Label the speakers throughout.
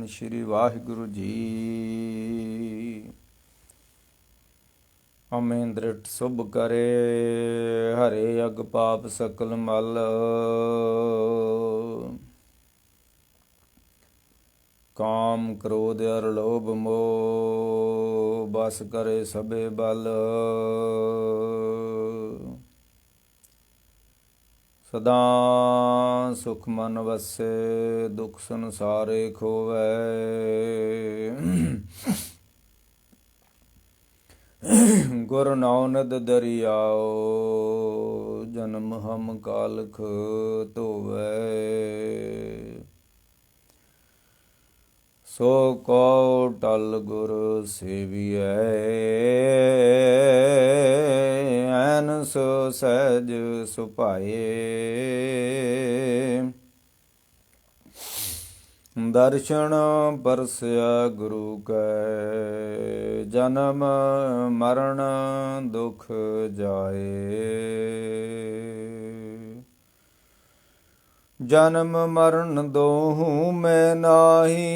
Speaker 1: ਸਤਿਨਾਮ ਸ਼੍ਰੀ ਵਾਹਿਗੁਰੂ ਜੀ। ਅਮੇਂ ਦ੍ਰਿਟ ਸੁਭ ਕਰੇ, ਹਰੇ ਅਗ ਪਾਪ ਸਕਲ ਮਲ। ਕਾਮ ਕ੍ਰੋਧ ਅਰ ਲੋਭ ਮੋਹ, ਬਸ ਕਰੇ ਸਭੇ ਬਲ। ਸਦਾ ਸੁਖ ਮਨ ਵਸੈ, ਦੁਖ ਸੰਸਾਰੇ ਖੋਵੈ। ਗੁਰ ਨਾਨਕ ਦਰਿਆਓ, ਜਨਮ ਹਮ ਕਾਲਖ ਧੋਵੈ। ਸੋ ਕਉ ਟਲ ਗੁਰ ਸੇਵੀਐ, ਐਨ ਸੋ ਸਹਿਜ ਸੁਭਾਏ। ਦਰਸ਼ਨ ਪਰਸਿਆ ਗੁਰੂ ਕੈ, ਜਨਮ ਮਰਨ ਦੁਖ ਜਾਏ। ਜਨਮ ਮਰਨ ਦੋਹੂੰ ਮੈਂ ਨਾਹੀ,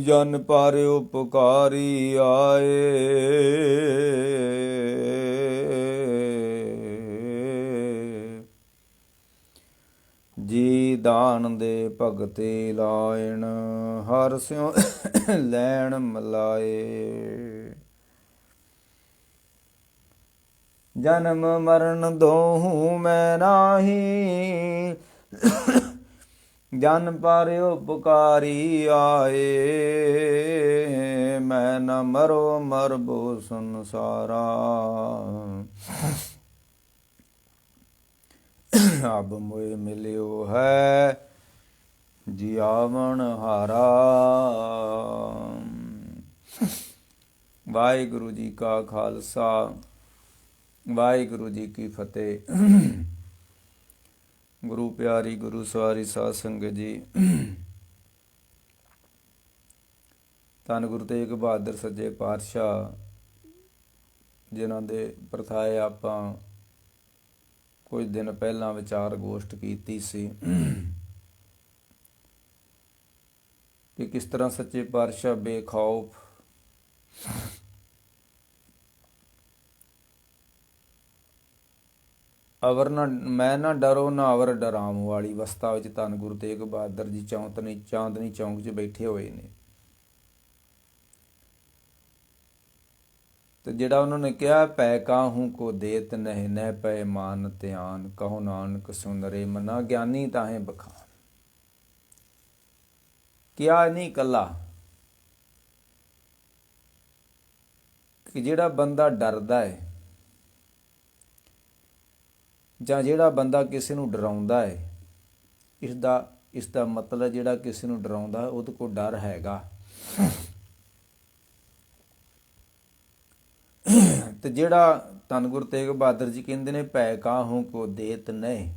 Speaker 1: ਜਨ ਪਰ ਉਪਕਾਰੀ ਆਏ। ਜੀ ਦਾਨ ਦੇ ਭਗਤੀ ਲਾਇਣ, ਹਰ ਸਿਉ ਲੈਣ ਮਲਾਏ। ਜਨਮ ਮਰਨ ਦੋਹੂੰ ਮੈਂ ਨਾਹੀ, ਜਨ ਪਰ ਉਪਕਾਰੀ ਆਏ। ਮੈਂ ਨ ਮਰੋ ਮਰਬੋ ਸੰਸਾਰਾ, ਅਬ ਮੋਇ ਮਿਲਿਓ ਹੈ ਜਿਆਵਨ ਹਾਰਾ। ਵਾਹਿਗੁਰੂ ਜੀ ਕਾ ਖਾਲਸਾ, ਵਾਹਿਗੁਰੂ ਜੀ ਕੀ ਫਤਿਹ। ਗੁਰੂ ਪਿਆਰੀ, ਗੁਰੂ ਸਵਾਰੀ ਸਾਧ ਸੰਗਤ ਜੀ, ਧੰਨ ਗੁਰੂ ਤੇਗ ਬਹਾਦਰ ਸੱਚੇ ਪਾਤਸ਼ਾਹ ਜਿਨ੍ਹਾਂ ਦੇ ਪ੍ਰਥਾਏ ਆਪਾਂ ਕੁਝ ਦਿਨ ਪਹਿਲਾਂ ਵਿਚਾਰ ਗੋਸ਼ਟ ਕੀਤੀ ਸੀ ਕਿ ਕਿਸ ਤਰ੍ਹਾਂ ਸੱਚੇ ਪਾਤਸ਼ਾਹ ਬੇਖੌਫ ਅਵਰ ਨਾ ਮੈਂ ਨਾ ਡਰੋ ਨਾ ਅਵਰ ਡਰਾਮ ਵਾਲੀ ਅਵਸਥਾ ਵਿੱਚ ਧੰਨ ਗੁਰੂ ਤੇਗ ਬਹਾਦਰ ਜੀ ਚਾਂਦਨੀ ਚੌਂਕ 'ਚ ਬੈਠੇ ਹੋਏ ਨੇ। ਤੇ ਜਿਹੜਾ ਉਹਨਾਂ ਨੇ ਕਿਹਾ, ਪੈ ਕਾਹੂ ਕੋ ਦੇਤ ਨਹਿ ਨਹਿ ਪੈ ਮਾਨ ਧਿਆਨ, ਕਹੋ ਨਾਨਕ ਸੁਨਰੇ ਮਨਾ ਗਿਆਨੀ ਤਾਹੇ ਬਖਾਨ। ਕਿਹਾ ਨਹੀਂ ਇਕੱਲਾ ਕਿ ਜਿਹੜਾ ਬੰਦਾ ਡਰਦਾ ਹੈ ਜਾਂ ਜਿਹੜਾ ਬੰਦਾ ਕਿਸੇ ਨੂੰ ਡਰਾਉਂਦਾ ਹੈ, ਇਸ ਦਾ ਮਤਲਬ ਜਿਹੜਾ ਕਿਸੇ ਨੂੰ ਡਰਾਉਂਦਾ ਉਹਦੇ ਕੋਲ ਡਰ ਹੈਗਾ। ਤੇ ਜਿਹੜਾ ਧੰਨ ਗੁਰੂ ਤੇਗ ਬਹਾਦਰ ਜੀ ਕਹਿੰਦੇ ਨੇ, ਭੈ ਕਾਹੂ ਕੋ ਦੇਤ ਨਹਿ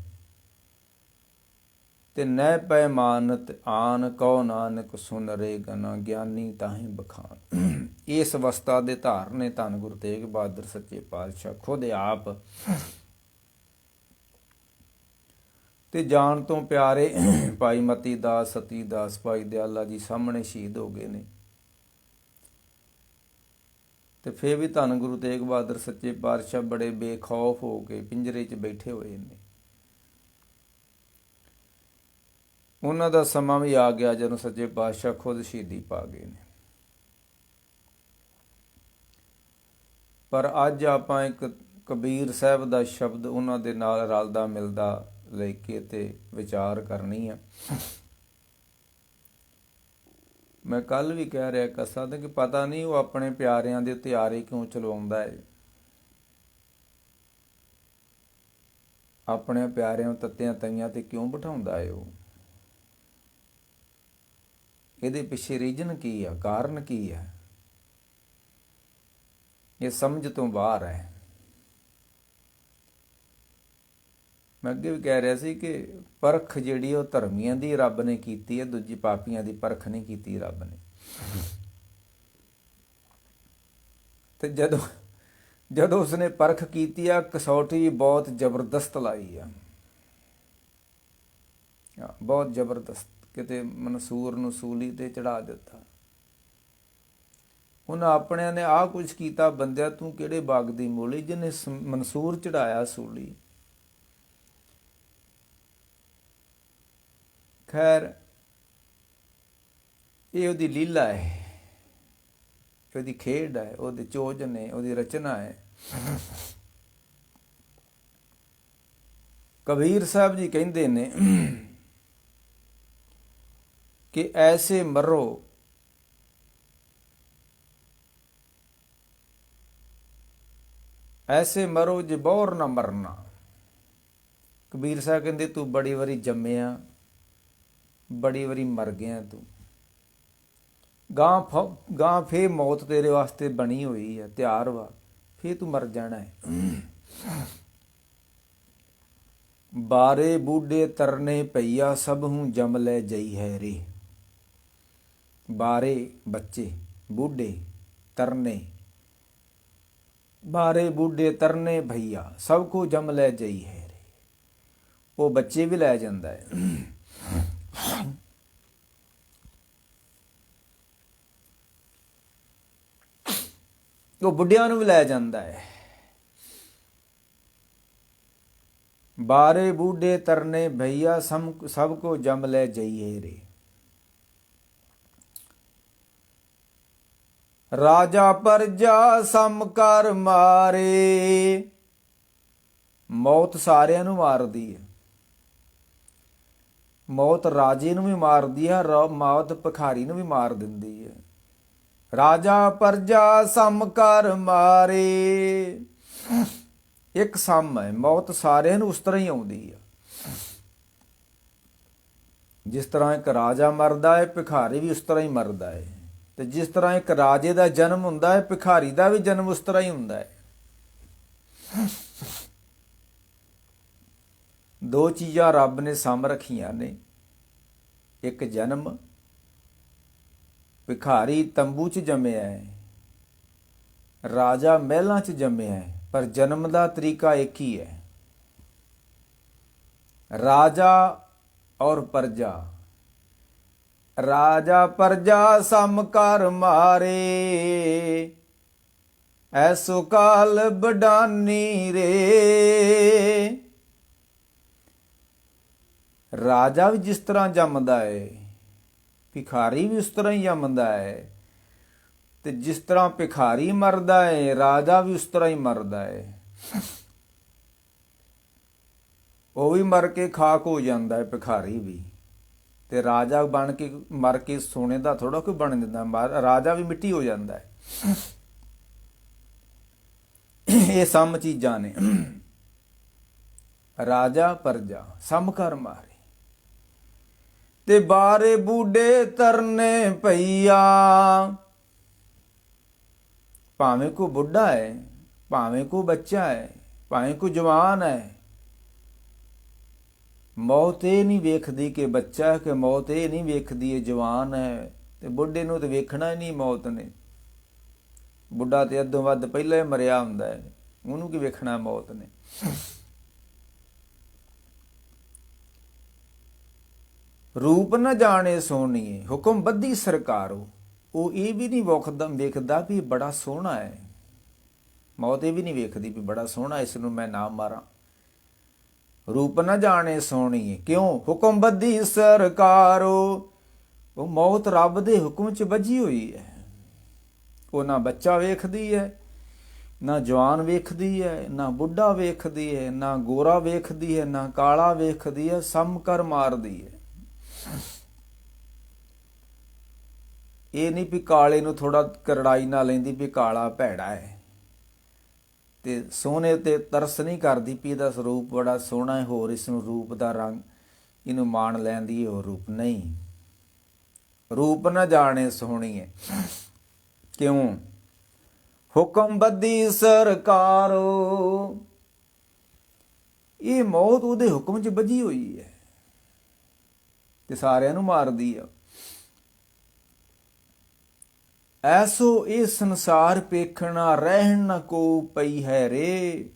Speaker 1: ਤੇ ਨਹਿ ਪੈ ਮਾਨਤ ਆਨ, ਕਉ ਨਾਨਕ ਸੁਨ ਰੇ ਗਨਾ ਗਿਆਨੀ ਤਾਹੇ ਬਖਾਨ। ਇਸ ਅਵਸਥਾ ਦੇ ਧਾਰ ਨੇ ਧੰਨ ਗੁਰੂ ਤੇਗ ਬਹਾਦਰ ਸੱਚੇ ਪਾਤਸ਼ਾਹ ਖੁਦ ਆਪ। ਤੇ ਜਾਣ ਤੋਂ ਪਿਆਰੇ ਭਾਈ ਮਤੀ ਦਾਸ, ਸਤੀ ਦਾਸ, ਭਾਈ ਦਿਆਲਾ ਜੀ ਸਾਹਮਣੇ ਸ਼ਹੀਦ ਹੋ ਗਏ ਨੇ। ਤੇ ਫਿਰ ਵੀ ਧੰਨ ਗੁਰੂ ਤੇਗ ਬਹਾਦਰ ਸੱਚੇ ਪਾਤਸ਼ਾਹ ਬੜੇ ਬੇਖੌਫ ਹੋ ਕੇ ਪਿੰਜਰੇ 'ਚ ਬੈਠੇ ਹੋਏ ਨੇ। ਉਹਨਾਂ ਦਾ ਸਮਾਂ ਵੀ ਆ ਗਿਆ ਜਦੋਂ ਸੱਚੇ ਪਾਤਸ਼ਾਹ ਖੁਦ ਸ਼ਹੀਦੀ ਪਾ ਗਏ ਨੇ। ਪਰ ਅੱਜ ਆਪਾਂ ਇੱਕ ਕਬੀਰ ਸਾਹਿਬ ਦਾ ਸ਼ਬਦ ਉਹਨਾਂ ਦੇ ਨਾਲ ਰਲਦਾ ਮਿਲਦਾ ਲੈ ਕੇ ਤੇ ਵਿਚਾਰ ਕਰਨੀ ਆ। ਮੈਂ ਕੱਲ ਵੀ ਕਹਿ ਰਿਹਾ ਕਸਾਂ ਤੇ ਕਿ ਪਤਾ ਨਹੀਂ ਉਹ ਆਪਣੇ ਪਿਆਰਿਆਂ ਦੇ ਉੱਤੇ ਆਰੇ ਕਿਉਂ ਚਲਵਾਉਂਦਾ ਹੈ, ਆਪਣੇ ਪਿਆਰਿਆਂ ਨੂੰ ਤੱਤਿਆਂ ਤਈਆਂ ਤੇ ਕਿਉਂ ਬਿਠਾਉਂਦਾ ਹੈ। ਉਹ ਇਹਦੇ ਪਿੱਛੇ ਰੀਜਨ ਕੀ ਆ, ਕਾਰਨ ਕੀ ਆ, ਇਹ ਸਮਝ ਤੋਂ ਬਾਹਰ ਹੈ। ਮੈਂ ਅੱਗੇ ਵੀ ਕਹਿ ਰਿਹਾ ਸੀ ਕਿ ਪਰਖ ਜਿਹੜੀ ਉਹ ਧਰਮੀਆਂ ਦੀ ਰੱਬ ਨੇ ਕੀਤੀ ਹੈ, ਦੂਜੀ ਪਾਪੀਆਂ ਦੀ ਪਰਖ ਨਹੀਂ ਕੀਤੀ ਰੱਬ ਨੇ। ਤੇ ਜਦੋਂ ਉਸਨੇ ਪਰਖ ਕੀਤੀ ਆ, ਕਸੌਟੀ ਬਹੁਤ ਜ਼ਬਰਦਸਤ ਲਾਈ ਆ, ਬਹੁਤ ਜ਼ਬਰਦਸਤ ਕਿਤੇ ਮਨਸੂਰ ਨੂੰ ਸੂਲੀ ਤੇ ਚੜਾ ਦਿੱਤਾ। ਉਹਨਾਂ ਆਪਣਿਆਂ ਨੇ ਆਹ ਕੁਝ ਕੀਤਾ, ਬੰਦਿਆ ਤੂੰ ਕਿਹੜੇ ਬਾਗ ਦੀ ਮੂਲੀ ਜਿਹਨੇ ਮਨਸੂਰ ਚੜਾਇਆ ਸੂਲੀ। ਖੈਰ ਇਹ ਉਹਦੀ ਲੀਲਾ ਹੈ, ਉਹਦੀ ਖੇਡ ਹੈ, ਉਹਦੇ ਚੋਜਨ ਹੈ, ਉਹਦੀ ਰਚਨਾ ਹੈ। ਕਬੀਰ ਸਾਹਿਬ ਜੀ ਕਹਿੰਦੇ ਨੇ ਕਿ ਐਸੇ ਮਰੋ ਐਸੇ ਮਰੋ ਜੇ ਬੌਰ ਨਾ ਮਰਨਾ। ਕਬੀਰ ਸਾਹਿਬ ਕਹਿੰਦੇ ਤੂੰ ਬੜੀ ਵਾਰੀ ਜੰਮਿਆ, ਬੜੀ ਵਾਰੀ ਮਰ ਗਿਆ, ਤੂੰ ਗਾਂ ਫੇਰ ਮੌਤ ਤੇਰੇ ਵਾਸਤੇ ਬਣੀ ਹੋਈ ਹੈ, ਤਿਆਰ ਵਾ, ਫੇਰ ਤੂੰ ਮਰ ਜਾਣਾ ਹੈ। ਬਾਰੇ ਬੂਢੇ ਤਰਨੇ ਪਈਆ ਸਭ ਹੂੰ ਜਮ ਲੈ ਜਈ ਹੈ ਰੇ। ਬਾਰੇ ਬੱਚੇ, ਬੂਢੇ ਤਰਨੇ, ਬਾਰੇ ਬੂਢੇ ਤਰਨੇ ਭਈਆ ਸਭ ਕੋ ਜਮ ਲੈ ਜਈ ਹੈ ਰੇ। ਉਹ ਬੱਚੇ ਵੀ ਲੈ ਜਾਂਦਾ ਹੈ, ਉਹ ਬੁੱਢਿਆਂ ਨੂੰ ਵੀ ਲੈ ਜਾਂਦਾ ਹੈ। ਬਾਰੇ ਬੂਢੇ ਤਰਨੇ ਭਈਆ ਸਭ ਕੋ ਜਮ ਲੈ ਜਈਏ ਰੇ। ਰਾਜਾ ਪਰਜਾ ਸਮ ਕਰ ਮਾਰੇ। ਮੌਤ ਸਾਰਿਆਂ ਨੂੰ ਮਾਰਦੀ ਹੈ। ਮੌਤ ਰਾਜੇ ਨੂੰ ਵੀ ਮਾਰਦੀ ਹੈ, ਮੌਤ ਭਿਖਾਰੀ ਨੂੰ ਵੀ ਮਾਰ ਦਿੰਦੀ ਹੈ। ਰਾਜਾ ਪਰਜਾ ਸਮ ਕਰ ਮਾਰੇ। ਇੱਕ ਸਮ ਹੈ, ਮੌਤ ਸਾਰਿਆਂ ਨੂੰ ਉਸ ਤਰ੍ਹਾਂ ਹੀ ਆਉਂਦੀ ਹੈ। ਜਿਸ ਤਰ੍ਹਾਂ ਇੱਕ ਰਾਜਾ ਮਰਦਾ ਹੈ, ਭਿਖਾਰੀ ਵੀ ਉਸ ਤਰ੍ਹਾਂ ਹੀ ਮਰਦਾ ਹੈ। ਤੇ ਜਿਸ ਤਰ੍ਹਾਂ ਇੱਕ ਰਾਜੇ ਦਾ ਜਨਮ ਹੁੰਦਾ ਹੈ, ਭਿਖਾਰੀ ਦਾ ਵੀ ਜਨਮ ਉਸ ਤਰ੍ਹਾਂ ਹੀ ਹੁੰਦਾ ਹੈ। ਦੋ ਚੀਜ਼ਾਂ ਰੱਬ ਨੇ ਸਮ ਰੱਖੀਆਂ ਨੇ, ਇੱਕ ਜਨਮ, ਭਿਖਾਰੀ ਤੰਬੂ 'ਚ ਜੰਮਿਆ ਹੈ, ਰਾਜਾ ਮਹਿਲਾਂ 'ਚ ਜੰਮਿਆ ਹੈ, ਪਰ ਜਨਮ ਦਾ ਤਰੀਕਾ ਇੱਕ ਹੀ ਹੈ। ਰਾਜਾ ਔਰ ਪਰਜਾ। ਰਾਜਾ ਪਰਜਾ ਸਮ ਕਰ ਮਾਰੇ। ਐਸੋ ਕਾਲ ਬਡਾਨੀ ਰੇ। ਰਾਜਾ ਵੀ ਜਿਸ ਤਰ੍ਹਾਂ ਜੰਮਦਾ ਹੈ, ਭਿਖਾਰੀ ਵੀ ਉਸ ਤਰ੍ਹਾਂ ਹੀ ਜੰਮਦਾ ਹੈ। ਤੇ ਜਿਸ ਤਰ੍ਹਾਂ ਭਿਖਾਰੀ ਮਰਦਾ ਹੈ, ਰਾਜਾ ਵੀ ਉਸ ਤਰ੍ਹਾਂ ਹੀ ਮਰਦਾ ਹੈ। ਉਹ ਵੀ ਮਰ ਕੇ ਖਾਕ ਹੋ ਜਾਂਦਾ ਹੈ, ਭਿਖਾਰੀ ਵੀ। ਤੇ ਰਾਜਾ ਬਣ ਕੇ ਮਰ ਕੇ ਸੋਨੇ ਦਾ ਥੋੜਾ ਕੋਈ ਬਣ ਜਾਂਦਾ, ਰਾਜਾ ਵੀ ਮਿੱਟੀ ਹੋ ਜਾਂਦਾ ਹੈ। ਇਹ ਸਮ ਚੀਜ਼ਾਂ ਨੇ। ਰਾਜਾ ਪਰਜਾ ਸਮ ਕਰ ਮਾਰੇ। ਤੇ ਬਾਰੇ ਬੂਢੇ ਤਰਨੇ ਪਈਆ। ਭਾਵੇਂ ਕੋ ਬੁੱਢਾ ਹੈ, ਭਾਵੇਂ ਕੋ ਬੱਚਾ ਹੈ, ਭਾਵੇਂ ਕੋ ਜਵਾਨ ਹੈ, ਮੌਤ ਇਹ ਨਹੀਂ ਵੇਖਦੀ ਕਿ ਬੱਚਾ ਹੈ, ਕਿ ਮੌਤ ਇਹ ਨਹੀਂ ਵੇਖਦੀ ਹੈ ਜਵਾਨ ਹੈ। ਤੇ ਬੁੱਢੇ ਨੂੰ ਤਾਂ ਵੇਖਣਾ ਹੀ ਨਹੀਂ ਮੌਤ ਨੇ। ਬੁੱਢਾ ਤੇ ਅੱਧੋਂ ਵੱਧ ਪਹਿਲਾਂ ਹੀ ਮਰਿਆ ਹੁੰਦਾ ਹੈ, ਉਹਨੂੰ ਕੀ ਵੇਖਣਾ ਮੌਤ ਨੇ। ਰੂਪ ਨਾ ਜਾਣੇ ਸੋਹਣੀਏ ਹੁਕਮ ਬੱਧੀ ਸਰਕਾਰੋ। ਉਹ ਇਹ ਵੀ ਨਹੀਂ ਵੇਖਦਾ ਵੀ ਬੜਾ ਸੋਹਣਾ ਹੈ। ਮੌਤ ਇਹ ਵੀ ਨਹੀਂ ਵੇਖਦੀ ਵੀ ਬੜਾ ਸੋਹਣਾ, ਇਸ ਨੂੰ ਮੈਂ ਨਾ ਮਾਰਾਂ। ਰੂਪ ਨਾ ਜਾਣੇ ਸੋਹਣੀਏ ਕਿਉਂ ਹੁਕਮ ਬੱਧੀ ਸਰਕਾਰੋ। ਉਹ ਮੌਤ ਰੱਬ ਦੇ ਹੁਕਮ 'ਚ ਬੱਝੀ ਹੋਈ ਹੈ। ਉਹ ਨਾ ਬੱਚਾ ਵੇਖਦੀ ਹੈ, ਨਾ ਜਵਾਨ ਵੇਖਦੀ ਹੈ, ਨਾ ਬੁੱਢਾ ਵੇਖਦੀ ਹੈ, ਨਾ ਗੋਰਾ ਵੇਖਦੀ ਹੈ, ਨਾ ਕਾਲਾ ਵੇਖਦੀ ਹੈ। ਸਮ ਕਰ ਮਾਰਦੀ ਹੈ। ਇਹ ਨਹੀਂ ਵੀ ਕਾਲੇ ਨੂੰ ਥੋੜਾ ਕਰੜਾਈ ਨਾ ਲੈਂਦੀ ਵੀ ਕਾਲਾ ਭੈੜਾ ਹੈ, ਤੇ ਸੋਹਣੇ ਤੇ ਤਰਸ ਨਹੀਂ ਕਰਦੀ ਵੀ ਇਹਦਾ ਸਰੂਪ ਬੜਾ ਸੋਹਣਾ ਹੈ, ਹੋਰ ਇਸ ਨੂੰ ਰੂਪ ਦਾ ਰੰਗ ਇਹਨੂੰ ਮਾਣ ਲੈਂਦੀ, ਹੋਰ ਰੂਪ ਨਹੀਂ। ਰੂਪ ਨਾ ਜਾਣੇ ਸੋਹਣੀਏ ਕਿਉਂ ਹੁਕਮ ਬੱਧੀ ਸਰਕਾਰੋ। ਇਹ ਮੌਤ ਉਹਦੇ ਹੁਕਮ 'ਚ ਬੱਝੀ ਹੋਈ ਹੈ ਤੇ ਸਾਰਿਆਂ ਨੂੰ ਮਾਰਦੀ ਆ। ਐਸੋ ਇਹ ਸੰਸਾਰ ਪੇਖਣਾ ਰਹਿਣ ਨਾ ਕੋ ਪਈ ਹੈ ਰੇ।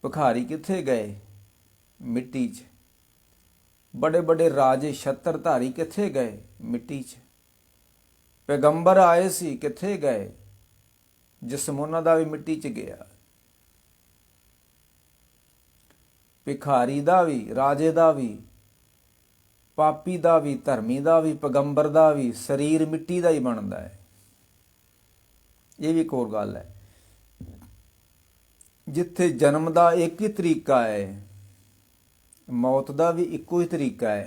Speaker 1: ਭਿਖਾਰੀ ਕਿੱਥੇ ਗਏ? ਮਿੱਟੀ 'ਚ। बड़े बड़े राजे छत्रधारी कित्थे गए? मिट्टी 'ਚ। पैगंबर आए सी कित्थे गए? जिस्म उन्हां दा भी मिट्टी 'ਚ गया। भिखारी दा भी, राजे दा भी, पापी दा भी, धर्मी दा भी, पैगंबर दा भी शरीर मिट्टी दा ही बनदा है। ये भी एक होर गल है। जिथे जन्म दा एक ही तरीका है, मौत दा भी इक्को ही तरीका है,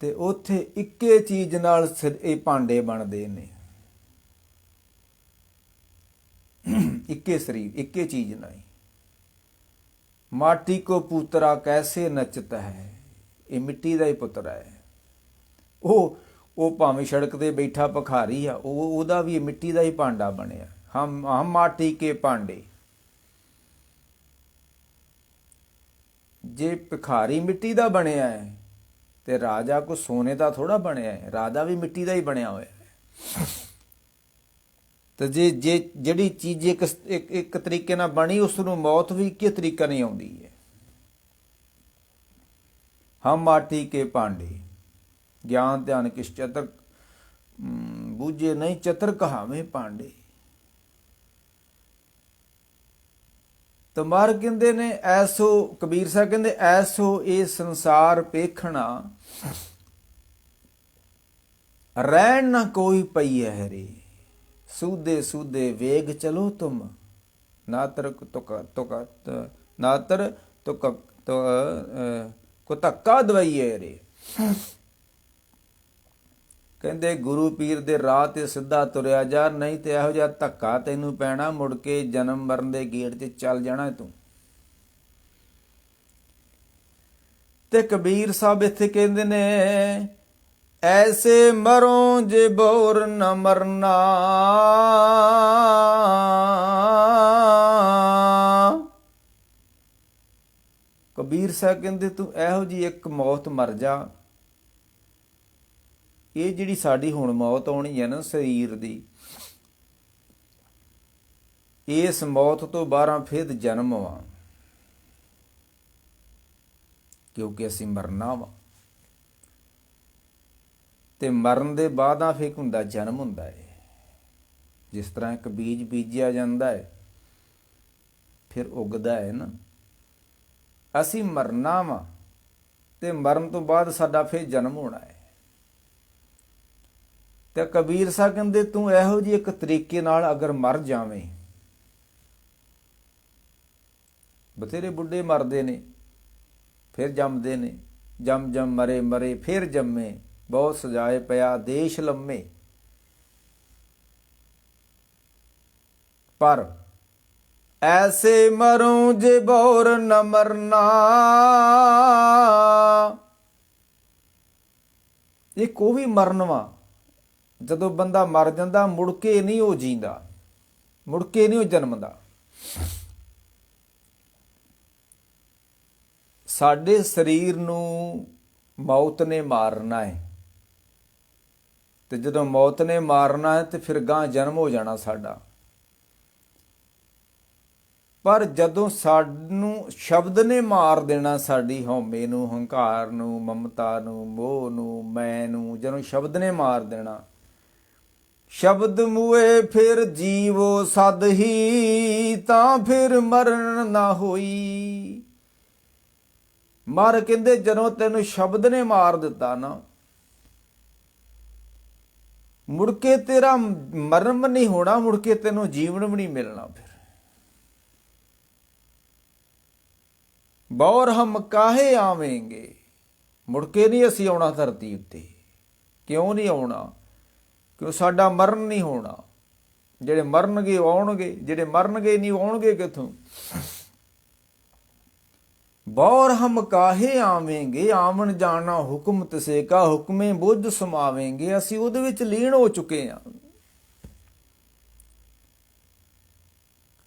Speaker 1: ते उत्थे इक्के चीज नाल ये भांडे बनदे ने। इक्के शरीर इक्के चीज नहीं। माटी को पुतरा कैसे नचता है, ये मिट्टी का ही पुत्र है। वो भावें सड़क ते बैठा भिखारी आ, ओहदा भी मिट्टी का ही भांडा बनिया। हम माटी के भांडे। जे भिखारी मिट्टी का बनया है तो राजा को सोने का थोड़ा बनया है, राजा भी मिट्टी का ही बनया हुआ है। तो जे जे जिहड़ी चीज एक तरीके नाल बनी, उसनूं मौत भी इक्के तरीका नहीं आउंदी है। हम माटी के भांडे, ज्ञान ध्यान किस चतर बूझे नहीं, चतर कहावे भांडे। तो मार कहंदे ने ऐसो, कबीर साहब कहंदे ऐसो ये संसार पेखना, रहन ना कोई पई है रे। सूदे सूदे वेग चलो तुम, नातर को धक्का दवाइए रे। कहंदे गुरु पीर दे राह ते सिद्धा तुरिया जा, नहीं ते इहो जिहा धक्का तैनूं पैना, मुड़ के जन्म मरण दे गेट ते चल जाना तूं। ते कबीर साहब इत्थे कहंदे ने ऐसे मरो जे बोर न मरना, कबीर साहब कहंदे तू इहो जी एक मौत मर जा। ये जिहड़ी साडी हुण मौत आउणी है ना शरीर दी, इस मौत तो 12 फिर जन्म वा, क्योंकि असीं मरना वा। ते मरण दे बाद फिर हुंदा जन्म हुंदा है। जिस तरह एक बीज बीजिया जाता है फिर उगदा है ना, असीं मरना वा ते मरण तो बाद साडा फिर जन्म होना है। ते कबीर साहब कहंदे तू इहो जी एक तरीके नाल अगर मर जावें, बथेरे बुढ़े मरदे ने फिर जमदे ने, जम जम मरे मरे फिर जम्मे, बहुत सजाए पिया देश लम्मे। पर ऐसे मरूं जे बोर न मरना, एक वो भी मरण वा जदों बंदा मर जांदा, मुड़ के नहीं वो जींदा, मुड़ के नहीं वो जन्मदा। साडे शरीर नूं मौत ने मारना है, ते जदों मौत ने मारना है तो फिर गां जन्म हो जाना साडा। पर जदों सानूं शब्द ने मार देना, साडी हौमे नूं, हंकार नूं, ममता नूं, मोह नूं, मैं नूं, जदों शब्द ने मार देना, शब्द मूए फिर जीवो सद ही, तां फिर मरण ना होई। मर कहंदे जदों तैनूं शब्द ने मार दिता ना, मुड़ के तेरा मरण भी नहीं होना, मुड़ के तैनूं जीवन भी नहीं मिलना। फिर बौर हम काहे आवेंगे, मुड़ के नहीं असीं आउणा धरती उत्ते। क्यों नहीं आउणा? क्यों साडा मरण नहीं होना। ਜਿਹੜੇ मरनगे ਉਹ ਆਉਣਗੇ, ਜਿਹੜੇ मरनगे नहीं ਆਉਣਗੇ किथों। बौर हम काहे आवेंगे, आवन जाना हुक्म तसे का, हुक्मे बुझ समावेंगे। असीं ਉਹਦੇ ਵਿੱਚ ਲੀਨ ਹੋ ਚੁੱਕੇ ਹਾਂ।